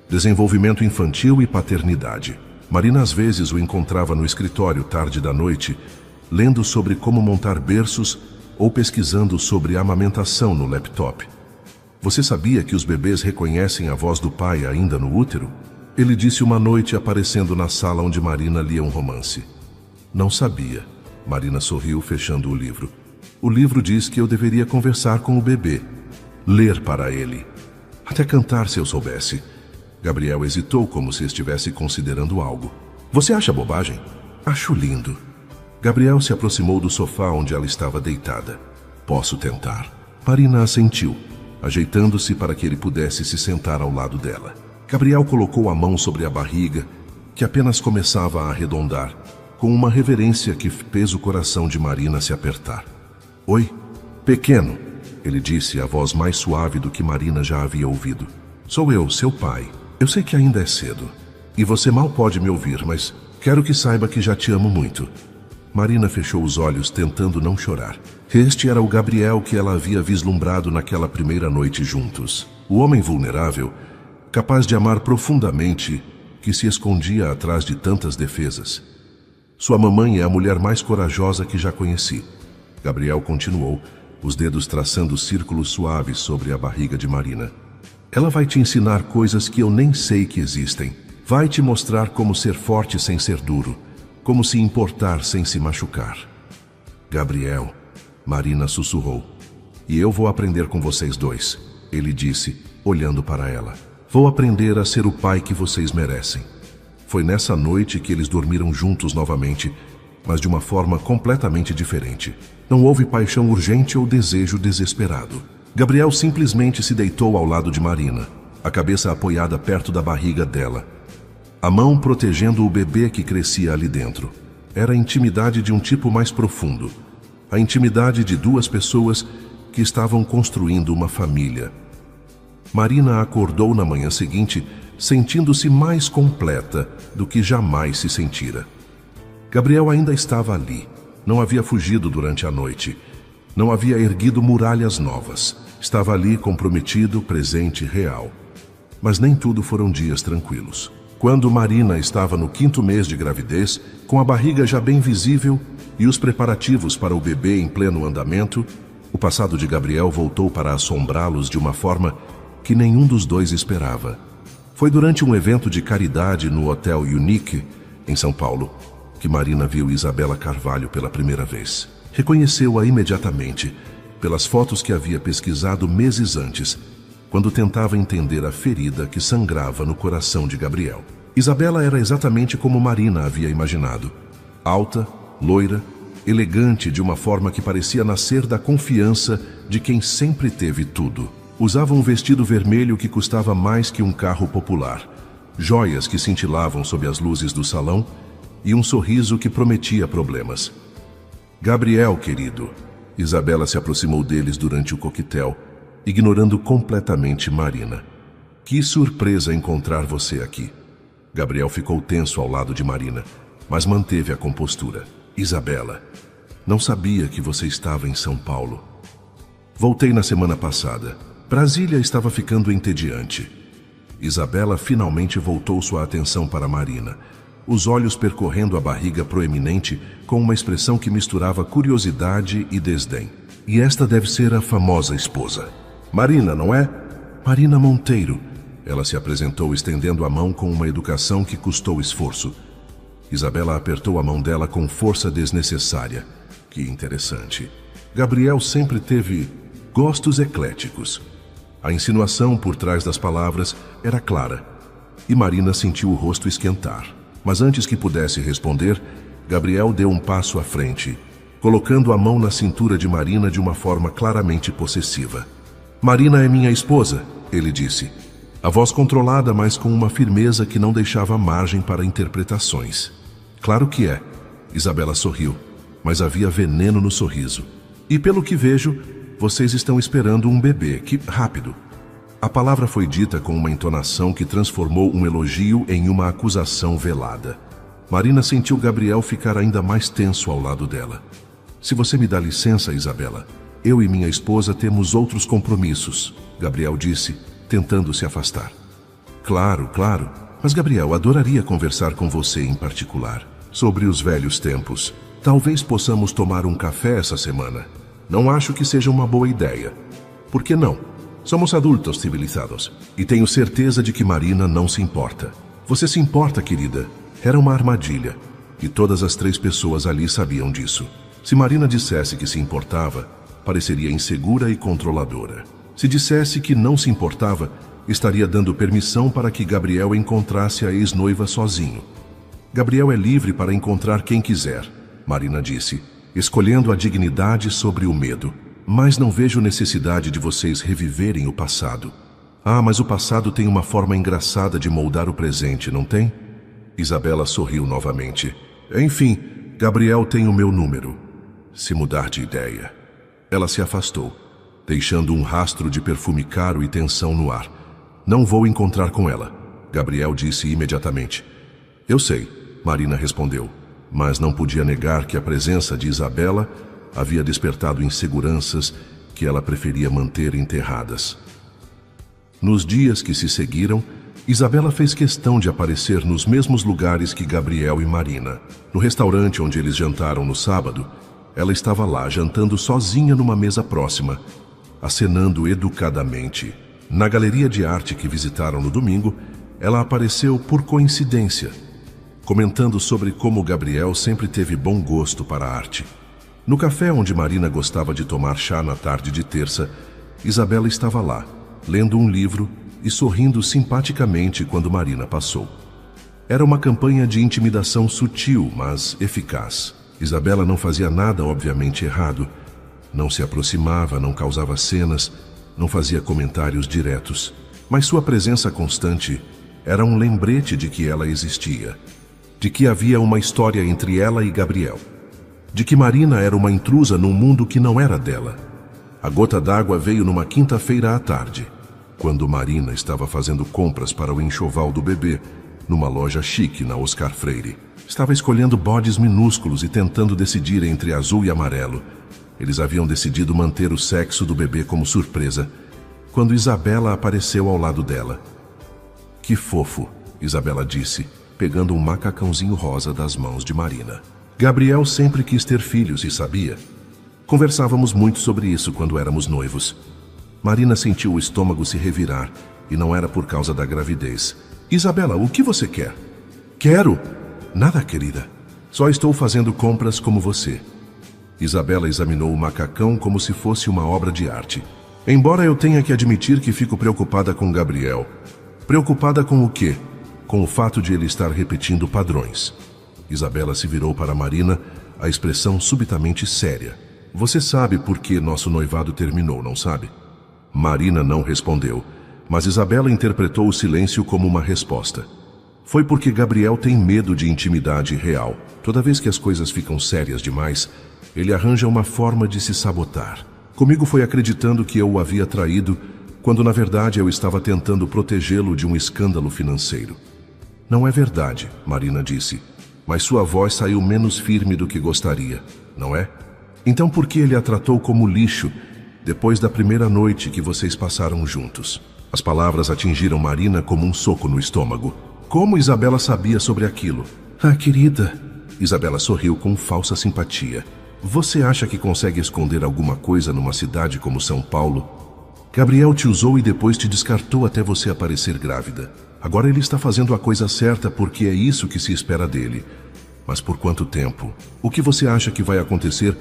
desenvolvimento infantil e paternidade. Marina às vezes o encontrava no escritório tarde da noite, lendo sobre como montar berços ou pesquisando sobre amamentação no laptop. Você sabia que os bebês reconhecem a voz do pai ainda no útero? Ele disse uma noite aparecendo na sala onde Marina lia um romance. Não sabia. Marina sorriu, fechando o livro. O livro diz que eu deveria conversar com o bebê, ler para ele, até cantar se eu soubesse. Gabriel hesitou como se estivesse considerando algo. Você acha bobagem? Acho lindo. Gabriel se aproximou do sofá onde ela estava deitada. Posso tentar. Marina assentiu, ajeitando-se para que ele pudesse se sentar ao lado dela. Gabriel colocou a mão sobre a barriga, que apenas começava a arredondar, com uma reverência que fez o coração de Marina se apertar. Oi, pequeno, ele disse, a voz mais suave do que Marina já havia ouvido. Sou eu, seu pai. Eu sei que ainda é cedo, e você mal pode me ouvir, mas quero que saiba que já te amo muito. Marina fechou os olhos, tentando não chorar. Este era o Gabriel que ela havia vislumbrado naquela primeira noite juntos. O homem vulnerável, capaz de amar profundamente, que se escondia atrás de tantas defesas. Sua mamãe é a mulher mais corajosa que já conheci. Gabriel continuou, os dedos traçando círculos suaves sobre a barriga de Marina. Ela vai te ensinar coisas que eu nem sei que existem. Vai te mostrar como ser forte sem ser duro, como se importar sem se machucar. Gabriel, Marina sussurrou. E eu vou aprender com vocês dois, ele disse, olhando para ela. Vou aprender a ser o pai que vocês merecem. Foi nessa noite que eles dormiram juntos novamente, mas de uma forma completamente diferente. Não houve paixão urgente ou desejo desesperado. Gabriel simplesmente se deitou ao lado de Marina, a cabeça apoiada perto da barriga dela, a mão protegendo o bebê que crescia ali dentro. Era a intimidade de um tipo mais profundo, a intimidade de duas pessoas que estavam construindo uma família. Marina acordou na manhã seguinte, sentindo-se mais completa do que jamais se sentira. Gabriel ainda estava ali. Não havia fugido durante a noite. Não havia erguido muralhas novas. Estava ali comprometido, presente, real. Mas nem tudo foram dias tranquilos. Quando Marina estava no 5º mês de gravidez, com a barriga já bem visível e os preparativos para o bebê em pleno andamento, o passado de Gabriel voltou para assombrá-los de uma forma que nenhum dos dois esperava. Foi durante um evento de caridade no Hotel Unique, em São Paulo, que Marina viu Isabela Carvalho pela primeira vez. Reconheceu-a imediatamente, pelas fotos que havia pesquisado meses antes, quando tentava entender a ferida que sangrava no coração de Gabriel. Isabela era exatamente como Marina havia imaginado. Alta, loira, elegante de uma forma que parecia nascer da confiança de quem sempre teve tudo. Usava um vestido vermelho que custava mais que um carro popular, joias que cintilavam sob as luzes do salão e um sorriso que prometia problemas. Gabriel, querido. Isabela se aproximou deles durante o coquetel, ignorando completamente Marina. Que surpresa encontrar você aqui. Gabriel ficou tenso ao lado de Marina, mas manteve a compostura. Isabela, não sabia que você estava em São Paulo. Voltei na semana passada. Brasília estava ficando entediante. Isabela finalmente voltou sua atenção para Marina, os olhos percorrendo a barriga proeminente com uma expressão que misturava curiosidade e desdém. E esta deve ser a famosa esposa. Marina, não é? Marina Monteiro. Ela se apresentou estendendo a mão com uma educação que custou esforço. Isabela apertou a mão dela com força desnecessária. Que interessante. Gabriel sempre teve gostos ecléticos. A insinuação por trás das palavras era clara, e Marina sentiu o rosto esquentar. Mas antes que pudesse responder, Gabriel deu um passo à frente, colocando a mão na cintura de Marina de uma forma claramente possessiva. Marina é minha esposa, ele disse. A voz controlada, mas com uma firmeza que não deixava margem para interpretações. Claro que é. Isabela sorriu, mas havia veneno no sorriso. E pelo que vejo, vocês estão esperando um bebê. Que rápido. A palavra foi dita com uma entonação que transformou um elogio em uma acusação velada. Marina sentiu Gabriel ficar ainda mais tenso ao lado dela. Se você me dá licença, Isabela, eu e minha esposa temos outros compromissos, Gabriel disse, tentando se afastar. Claro, claro, mas Gabriel, adoraria conversar com você em particular, sobre os velhos tempos. Talvez possamos tomar um café essa semana. Não acho que seja uma boa ideia. Por que não? Somos adultos civilizados, e tenho certeza de que Marina não se importa. Você se importa, querida? Era uma armadilha, e todas as 3 pessoas ali sabiam disso. Se Marina dissesse que se importava, pareceria insegura e controladora. Se dissesse que não se importava, estaria dando permissão para que Gabriel encontrasse a ex-noiva sozinho. Gabriel é livre para encontrar quem quiser, Marina disse, escolhendo a dignidade sobre o medo. Mas não vejo necessidade de vocês reviverem o passado. Ah, mas o passado tem uma forma engraçada de moldar o presente, não tem? Isabela sorriu novamente. Enfim, Gabriel tem o meu número. Se mudar de ideia. Ela se afastou, deixando um rastro de perfume caro e tensão no ar. Não vou encontrar com ela, Gabriel disse imediatamente. Eu sei, Marina respondeu, mas não podia negar que a presença de Isabela havia despertado inseguranças que ela preferia manter enterradas. Nos dias que se seguiram, Isabela fez questão de aparecer nos mesmos lugares que Gabriel e Marina. No restaurante onde eles jantaram no sábado, ela estava lá jantando sozinha numa mesa próxima, acenando educadamente. Na galeria de arte que visitaram no domingo, ela apareceu por coincidência, comentando sobre como Gabriel sempre teve bom gosto para a arte. No café onde Marina gostava de tomar chá na tarde de terça, Isabela estava lá, lendo um livro e sorrindo simpaticamente quando Marina passou. Era uma campanha de intimidação sutil, mas eficaz. Isabela não fazia nada obviamente errado. Não se aproximava, não causava cenas, não fazia comentários diretos. Mas sua presença constante era um lembrete de que ela existia. De que havia uma história entre ela e Gabriel. De que Marina era uma intrusa num mundo que não era dela. A gota d'água veio numa quinta-feira à tarde, quando Marina estava fazendo compras para o enxoval do bebê, numa loja chique na Oscar Freire. Estava escolhendo bodes minúsculos e tentando decidir entre azul e amarelo. Eles haviam decidido manter o sexo do bebê como surpresa, quando Isabela apareceu ao lado dela. Que fofo, Isabela disse, pegando um macacãozinho rosa das mãos de Marina. Gabriel sempre quis ter filhos e sabia. Conversávamos muito sobre isso quando éramos noivos. Marina sentiu o estômago se revirar, e não era por causa da gravidez. Isabela, o que você quer? Quero? Nada, querida. Só estou fazendo compras como você. Isabela examinou o macacão como se fosse uma obra de arte. Embora eu tenha que admitir que fico preocupada com Gabriel. Preocupada com o quê? Com o fato de ele estar repetindo padrões. Isabela se virou para Marina, a expressão subitamente séria. Você sabe por que nosso noivado terminou, não sabe? Marina não respondeu, mas Isabela interpretou o silêncio como uma resposta. Foi porque Gabriel tem medo de intimidade real. Toda vez que as coisas ficam sérias demais, ele arranja uma forma de se sabotar. Comigo foi acreditando que eu o havia traído, quando na verdade eu estava tentando protegê-lo de um escândalo financeiro. Não é verdade, Marina disse, mas sua voz saiu menos firme do que gostaria, não é? Então por que ele a tratou como lixo, depois da primeira noite que vocês passaram juntos? As palavras atingiram Marina como um soco no estômago. Como Isabela sabia sobre aquilo? Ah, querida, Isabela sorriu com falsa simpatia. Você acha que consegue esconder alguma coisa numa cidade como São Paulo? Gabriel te usou e depois te descartou até você aparecer grávida. Agora ele está fazendo a coisa certa porque é isso que se espera dele. Mas por quanto tempo? O que você acha que vai acontecer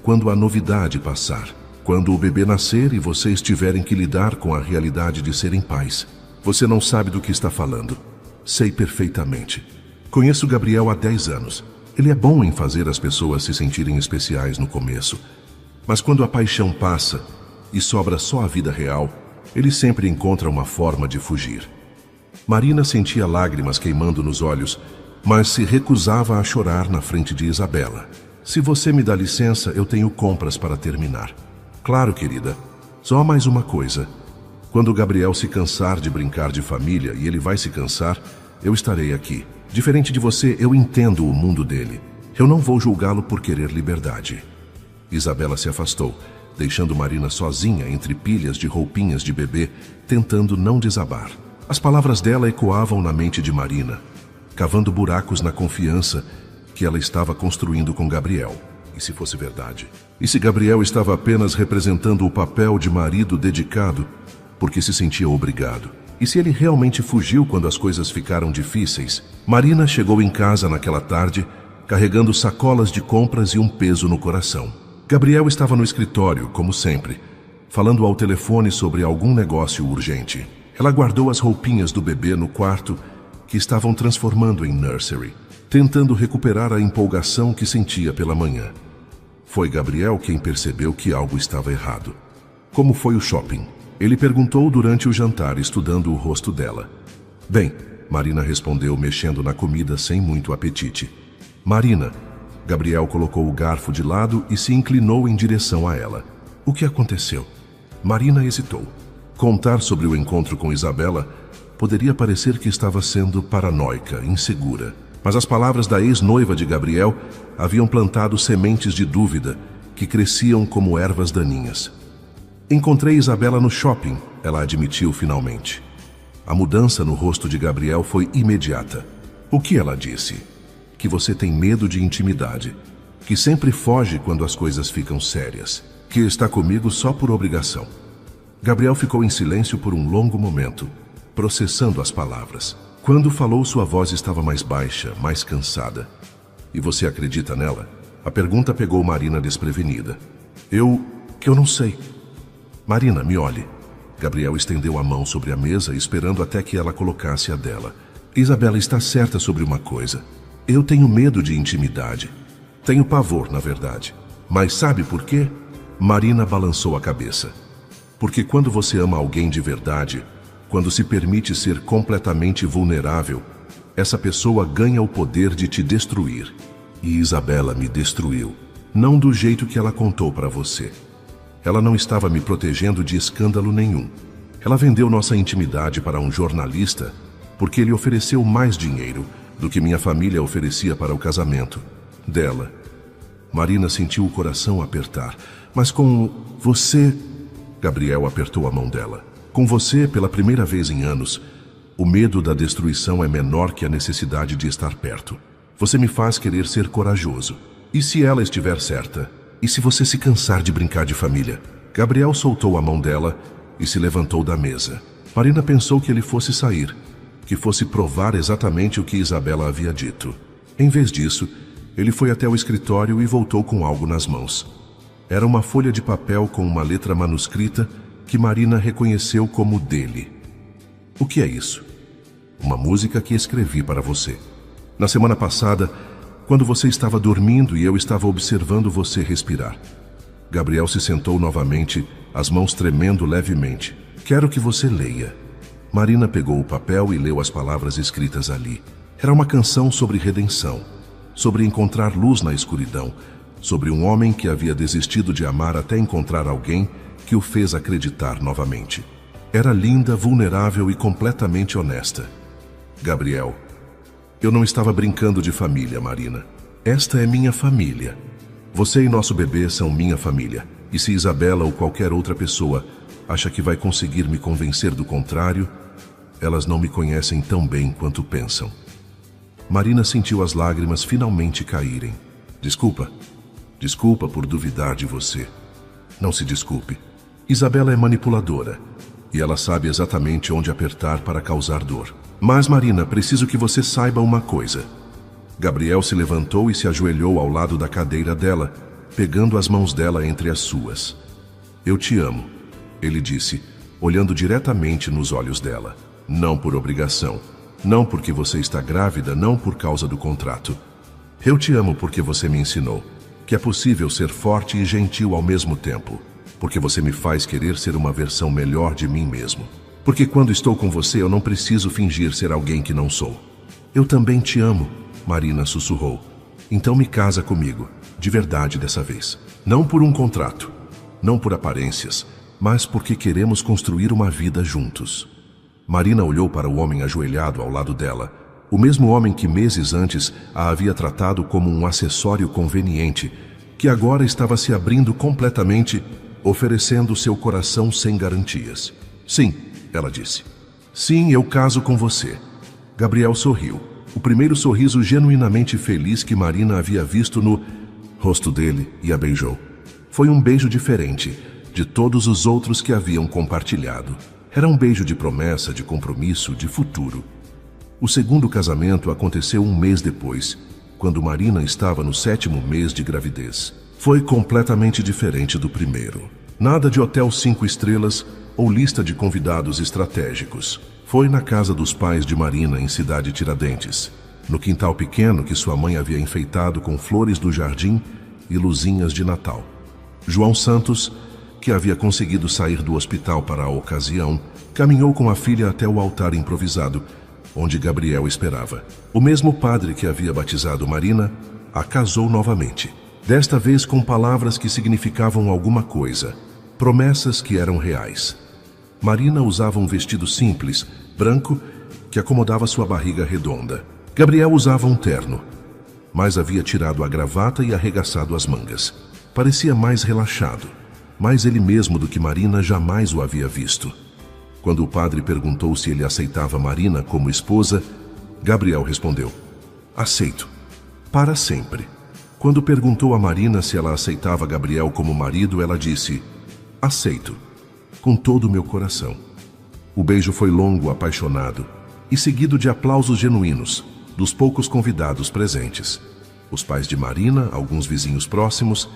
quando a novidade passar? Quando o bebê nascer e vocês tiverem que lidar com a realidade de serem pais? Você não sabe do que está falando. Sei perfeitamente. Conheço Gabriel há 10 anos. Ele é bom em fazer as pessoas se sentirem especiais no começo. Mas quando a paixão passa e sobra só a vida real, ele sempre encontra uma forma de fugir. Marina sentia lágrimas queimando nos olhos, mas se recusava a chorar na frente de Isabela. Se você me dá licença, eu tenho compras para terminar. Claro, querida. Só mais uma coisa. Quando o Gabriel se cansar de brincar de família, e ele vai se cansar, eu estarei aqui. Diferente de você, eu entendo o mundo dele. Eu não vou julgá-lo por querer liberdade. Isabela se afastou, deixando Marina sozinha entre pilhas de roupinhas de bebê, tentando não desabar. As palavras dela ecoavam na mente de Marina, cavando buracos na confiança que ela estava construindo com Gabriel. E se fosse verdade? E se Gabriel estava apenas representando o papel de marido dedicado, porque se sentia obrigado? E se ele realmente fugiu quando as coisas ficaram difíceis? Marina chegou em casa naquela tarde, carregando sacolas de compras e um peso no coração. Gabriel estava no escritório, como sempre, falando ao telefone sobre algum negócio urgente. Ela guardou as roupinhas do bebê no quarto, que estavam transformando em nursery, tentando recuperar a empolgação que sentia pela manhã. Foi Gabriel quem percebeu que algo estava errado. Como foi o shopping? Ele perguntou durante o jantar, estudando o rosto dela. Bem, Marina respondeu, mexendo na comida sem muito apetite. Marina, Gabriel colocou o garfo de lado e se inclinou em direção a ela. O que aconteceu? Marina hesitou. Contar sobre o encontro com Isabela poderia parecer que estava sendo paranoica, insegura. Mas as palavras da ex-noiva de Gabriel haviam plantado sementes de dúvida que cresciam como ervas daninhas. Encontrei Isabela no shopping, ela admitiu finalmente. A mudança no rosto de Gabriel foi imediata. O que ela disse? Que você tem medo de intimidade, que sempre foge quando as coisas ficam sérias, que está comigo só por obrigação. Gabriel ficou em silêncio por um longo momento, processando as palavras. Quando falou, sua voz estava mais baixa, mais cansada. E você acredita nela? A pergunta pegou Marina desprevenida. Eu não sei. Marina, me olhe. Gabriel estendeu a mão sobre a mesa, esperando até que ela colocasse a dela. Isabela está certa sobre uma coisa. Eu tenho medo de intimidade. Tenho pavor, na verdade. Mas sabe por quê? Marina balançou a cabeça. Porque quando você ama alguém de verdade, quando se permite ser completamente vulnerável, essa pessoa ganha o poder de te destruir. E Isabela me destruiu. Não do jeito que ela contou para você. Ela não estava me protegendo de escândalo nenhum. Ela vendeu nossa intimidade para um jornalista porque ele ofereceu mais dinheiro do que minha família oferecia para o casamento dela. Marina sentiu o coração apertar. Mas com você... Gabriel apertou a mão dela. Com você, pela primeira vez em anos, o medo da destruição é menor que a necessidade de estar perto. Você me faz querer ser corajoso. E se ela estiver certa? E se você se cansar de brincar de família? Gabriel soltou a mão dela e se levantou da mesa. Marina pensou que ele fosse sair, que fosse provar exatamente o que Isabela havia dito. Em vez disso, ele foi até o escritório e voltou com algo nas mãos. Era uma folha de papel com uma letra manuscrita que Marina reconheceu como dele. O que é isso? Uma música que escrevi para você. Na semana passada, quando você estava dormindo e eu estava observando você respirar. Gabriel se sentou novamente, as mãos tremendo levemente. Quero que você leia. Marina pegou o papel e leu as palavras escritas ali. Era uma canção sobre redenção, sobre encontrar luz na escuridão, sobre um homem que havia desistido de amar até encontrar alguém que o fez acreditar novamente. Era linda, vulnerável e completamente honesta. Gabriel, eu não estava brincando de família, Marina. Esta é minha família. Você e nosso bebê são minha família. E se Isabela ou qualquer outra pessoa acha que vai conseguir me convencer do contrário, elas não me conhecem tão bem quanto pensam. Marina sentiu as lágrimas finalmente caírem. Desculpa. Desculpa por duvidar de você. Não se desculpe. Isabela é manipuladora e ela sabe exatamente onde apertar para causar dor. Mas, Marina, preciso que você saiba uma coisa. Gabriel se levantou e se ajoelhou ao lado da cadeira dela, pegando as mãos dela entre as suas. Eu te amo, ele disse, olhando diretamente nos olhos dela. Não por obrigação, não porque você está grávida, não por causa do contrato. Eu te amo porque você me ensinou que é possível ser forte e gentil ao mesmo tempo, porque você me faz querer ser uma versão melhor de mim mesmo. Porque quando estou com você eu não preciso fingir ser alguém que não sou. Eu também te amo, Marina sussurrou. Então me casa comigo, de verdade dessa vez. Não por um contrato, não por aparências, mas porque queremos construir uma vida juntos. Marina olhou para o homem ajoelhado ao lado dela, o mesmo homem que meses antes a havia tratado como um acessório conveniente, que agora estava se abrindo completamente, oferecendo seu coração sem garantias. Sim, ela disse. Sim, eu caso com você. Gabriel sorriu, o primeiro sorriso genuinamente feliz que Marina havia visto no rosto dele, e a beijou. Foi um beijo diferente de todos os outros que haviam compartilhado. Era um beijo de promessa, de compromisso, de futuro. O segundo casamento aconteceu um mês depois, quando Marina estava no 7º mês de gravidez. Foi completamente diferente do primeiro. Nada de hotel 5 estrelas ou lista de convidados estratégicos. Foi na casa dos pais de Marina, em Cidade Tiradentes, no quintal pequeno que sua mãe havia enfeitado com flores do jardim e luzinhas de Natal. João Santos, que havia conseguido sair do hospital para a ocasião, caminhou com a filha até o altar improvisado, onde Gabriel esperava. O mesmo padre que havia batizado Marina a casou novamente, desta vez com palavras que significavam alguma coisa, promessas que eram reais. Marina usava um vestido simples, branco, que acomodava sua barriga redonda. Gabriel usava um terno, mas havia tirado a gravata e arregaçado as mangas. Parecia mais relaxado, mais ele mesmo do que Marina jamais o havia visto. Quando o padre perguntou se ele aceitava Marina como esposa, Gabriel respondeu: aceito, para sempre. Quando perguntou a Marina se ela aceitava Gabriel como marido, ela disse: aceito, com todo o meu coração. O beijo foi longo, apaixonado, e seguido de aplausos genuínos dos poucos convidados presentes. Os pais de Marina, alguns vizinhos próximos,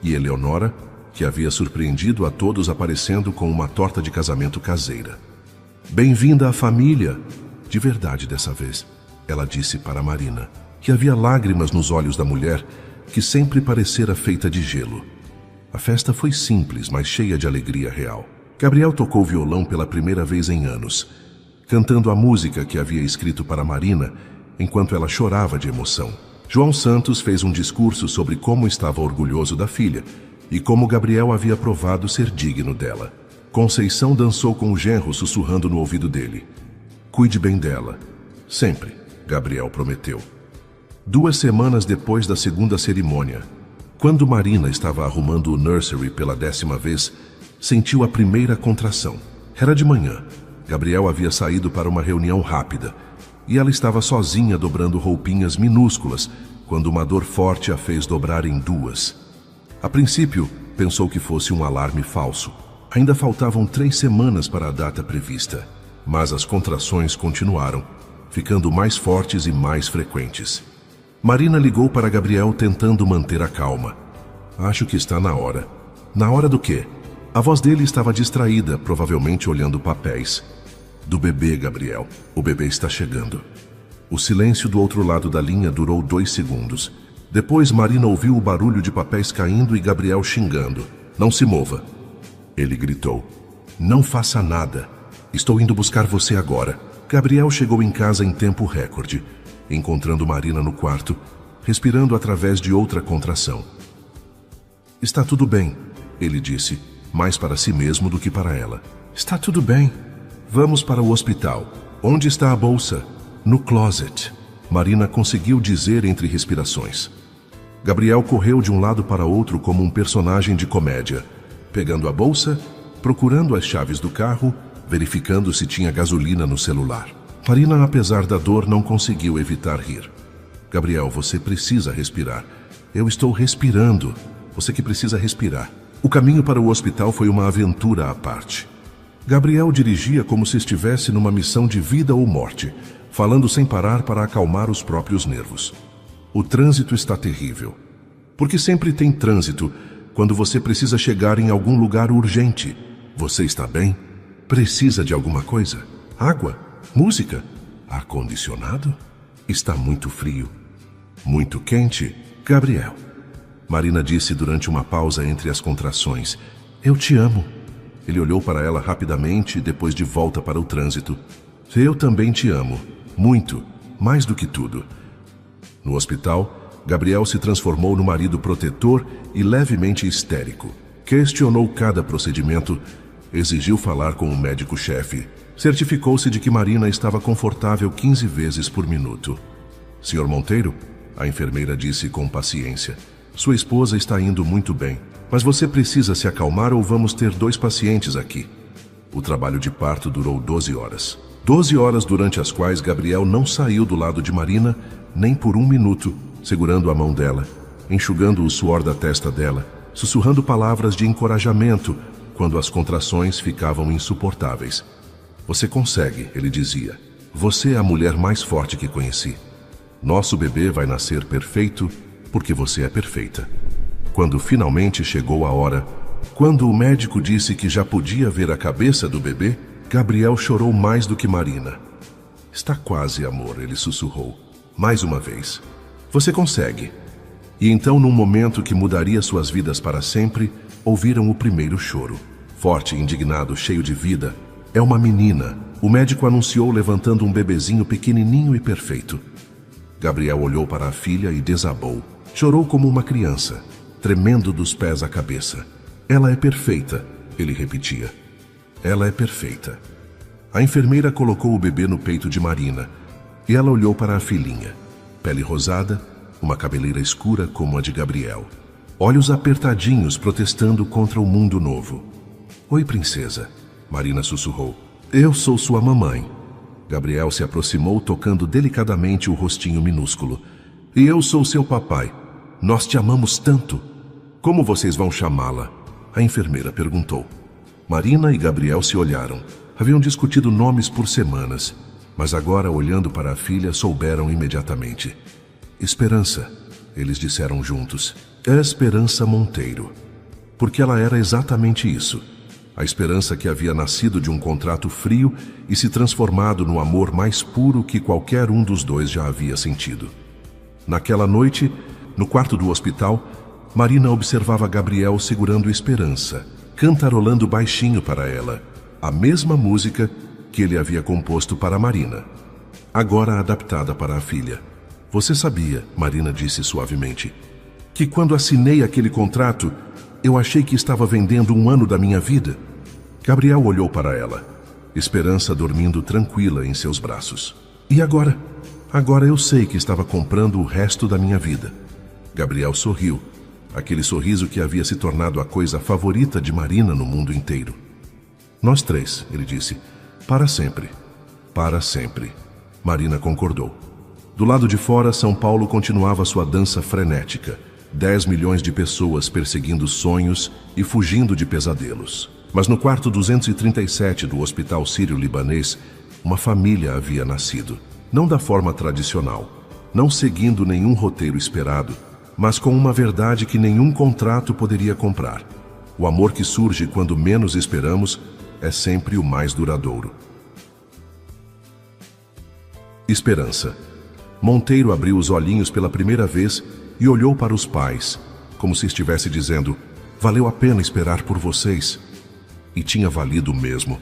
e Eleonora que havia surpreendido a todos aparecendo com uma torta de casamento caseira. Bem-vinda à família! De verdade dessa vez, ela disse para Marina, que havia lágrimas nos olhos da mulher, que sempre parecera feita de gelo. A festa foi simples, mas cheia de alegria real. Gabriel tocou violão pela primeira vez em anos, cantando a música que havia escrito para Marina, enquanto ela chorava de emoção. João Santos fez um discurso sobre como estava orgulhoso da filha e como Gabriel havia provado ser digno dela. Conceição dançou com o genro, sussurrando no ouvido dele. Cuide bem dela. Sempre, Gabriel prometeu. 2 semanas depois da segunda cerimônia, quando Marina estava arrumando o nursery pela 10ª vez, sentiu a primeira contração. Era de manhã. Gabriel havia saído para uma reunião rápida e ela estava sozinha dobrando roupinhas minúsculas quando uma dor forte a fez dobrar em 2. A princípio, pensou que fosse um alarme falso. Ainda faltavam 3 semanas para a data prevista, mas as contrações continuaram, ficando mais fortes e mais frequentes. Marina ligou para Gabriel tentando manter a calma. Acho que está na hora. Na hora do quê? A voz dele estava distraída, provavelmente olhando papéis. Do bebê, Gabriel. O bebê está chegando. O silêncio do outro lado da linha durou 2 segundos. Depois, Marina ouviu o barulho de papéis caindo e Gabriel xingando. Não se mova. Ele gritou. Não faça nada. Estou indo buscar você agora. Gabriel chegou em casa em tempo recorde, encontrando Marina no quarto, respirando através de outra contração. Está tudo bem, ele disse, mais para si mesmo do que para ela. Está tudo bem. Vamos para o hospital. Onde está a bolsa? No closet. Marina conseguiu dizer entre respirações. Gabriel correu de um lado para outro como um personagem de comédia, pegando a bolsa, procurando as chaves do carro, verificando se tinha gasolina no celular. Marina, apesar da dor, não conseguiu evitar rir. Gabriel, você precisa respirar. Eu estou respirando. Você que precisa respirar. O caminho para o hospital foi uma aventura à parte. Gabriel dirigia como se estivesse numa missão de vida ou morte, falando sem parar para acalmar os próprios nervos. O trânsito está terrível. Porque sempre tem trânsito quando você precisa chegar em algum lugar urgente. Você está bem? Precisa de alguma coisa? Água? Música? Ar-condicionado? Está muito frio. Muito quente? Gabriel. Marina disse durante uma pausa entre as contrações. Eu te amo. Ele olhou para ela rapidamente, depois de volta para o trânsito. Eu também te amo. Muito. Mais do que tudo. No hospital, Gabriel se transformou no marido protetor e levemente histérico. Questionou cada procedimento, exigiu falar com o médico-chefe. Certificou-se de que Marina estava confortável 15 vezes por minuto. Senhor Monteiro, a enfermeira disse com paciência. Sua esposa está indo muito bem, mas você precisa se acalmar ou vamos ter 2 pacientes aqui. O trabalho de parto durou 12 horas. 12 horas durante as quais Gabriel não saiu do lado de Marina nem por 1 minuto, segurando a mão dela, enxugando o suor da testa dela, sussurrando palavras de encorajamento quando as contrações ficavam insuportáveis. Você consegue, ele dizia. Você é a mulher mais forte que conheci. Nosso bebê vai nascer perfeito porque você é perfeita. Quando finalmente chegou a hora, quando o médico disse que já podia ver a cabeça do bebê, Gabriel chorou mais do que Marina. Está quase, amor, ele sussurrou. Mais uma vez. Você consegue. E então, num momento que mudaria suas vidas para sempre, ouviram o primeiro choro. Forte, indignado, cheio de vida. É uma menina. O médico anunciou levantando um bebezinho pequenininho e perfeito. Gabriel olhou para a filha e desabou. Chorou como uma criança, tremendo dos pés à cabeça. Ela é perfeita, ele repetia. Ela é perfeita. A enfermeira colocou o bebê no peito de Marina e ela olhou para a filhinha. Pele rosada, uma cabeleira escura como a de Gabriel. Olhos apertadinhos protestando contra o mundo novo. Oi, princesa, Marina sussurrou. Eu sou sua mamãe. Gabriel se aproximou tocando delicadamente o rostinho minúsculo. E eu sou seu papai. Nós te amamos tanto. Como vocês vão chamá-la? A enfermeira perguntou. Marina e Gabriel se olharam. Haviam discutido nomes por semanas, mas agora, olhando para a filha, souberam imediatamente. Esperança, eles disseram juntos. Esperança Monteiro. porque ela era exatamente isso. A esperança que havia nascido de um contrato frio e se transformado no amor mais puro que qualquer um dos dois já havia sentido. Naquela noite, no quarto do hospital, Marina observava Gabriel segurando esperança, cantarolando baixinho para ela, a mesma música que ele havia composto para Marina, agora adaptada para a filha. Você sabia, Marina disse suavemente, que quando assinei aquele contrato, eu achei que estava vendendo 1 ano da minha vida? Gabriel olhou para ela, esperança dormindo tranquila em seus braços. E agora? Agora eu sei que estava comprando o resto da minha vida. Gabriel sorriu, aquele sorriso que havia se tornado a coisa favorita de Marina no mundo inteiro. Nós 3, ele disse, para sempre. Para sempre. Marina concordou. Do lado de fora, São Paulo continuava sua dança frenética. 10 milhões de pessoas perseguindo sonhos e fugindo de pesadelos. Mas no quarto 237 do Hospital Sírio-Libanês, uma família havia nascido. Não da forma tradicional, não seguindo nenhum roteiro esperado, mas com uma verdade que nenhum contrato poderia comprar. O amor que surge quando menos esperamos é sempre o mais duradouro. Esperança. Monteiro abriu os olhinhos pela primeira vez e olhou para os pais, como se estivesse dizendo: valeu a pena esperar por vocês. E tinha valido mesmo.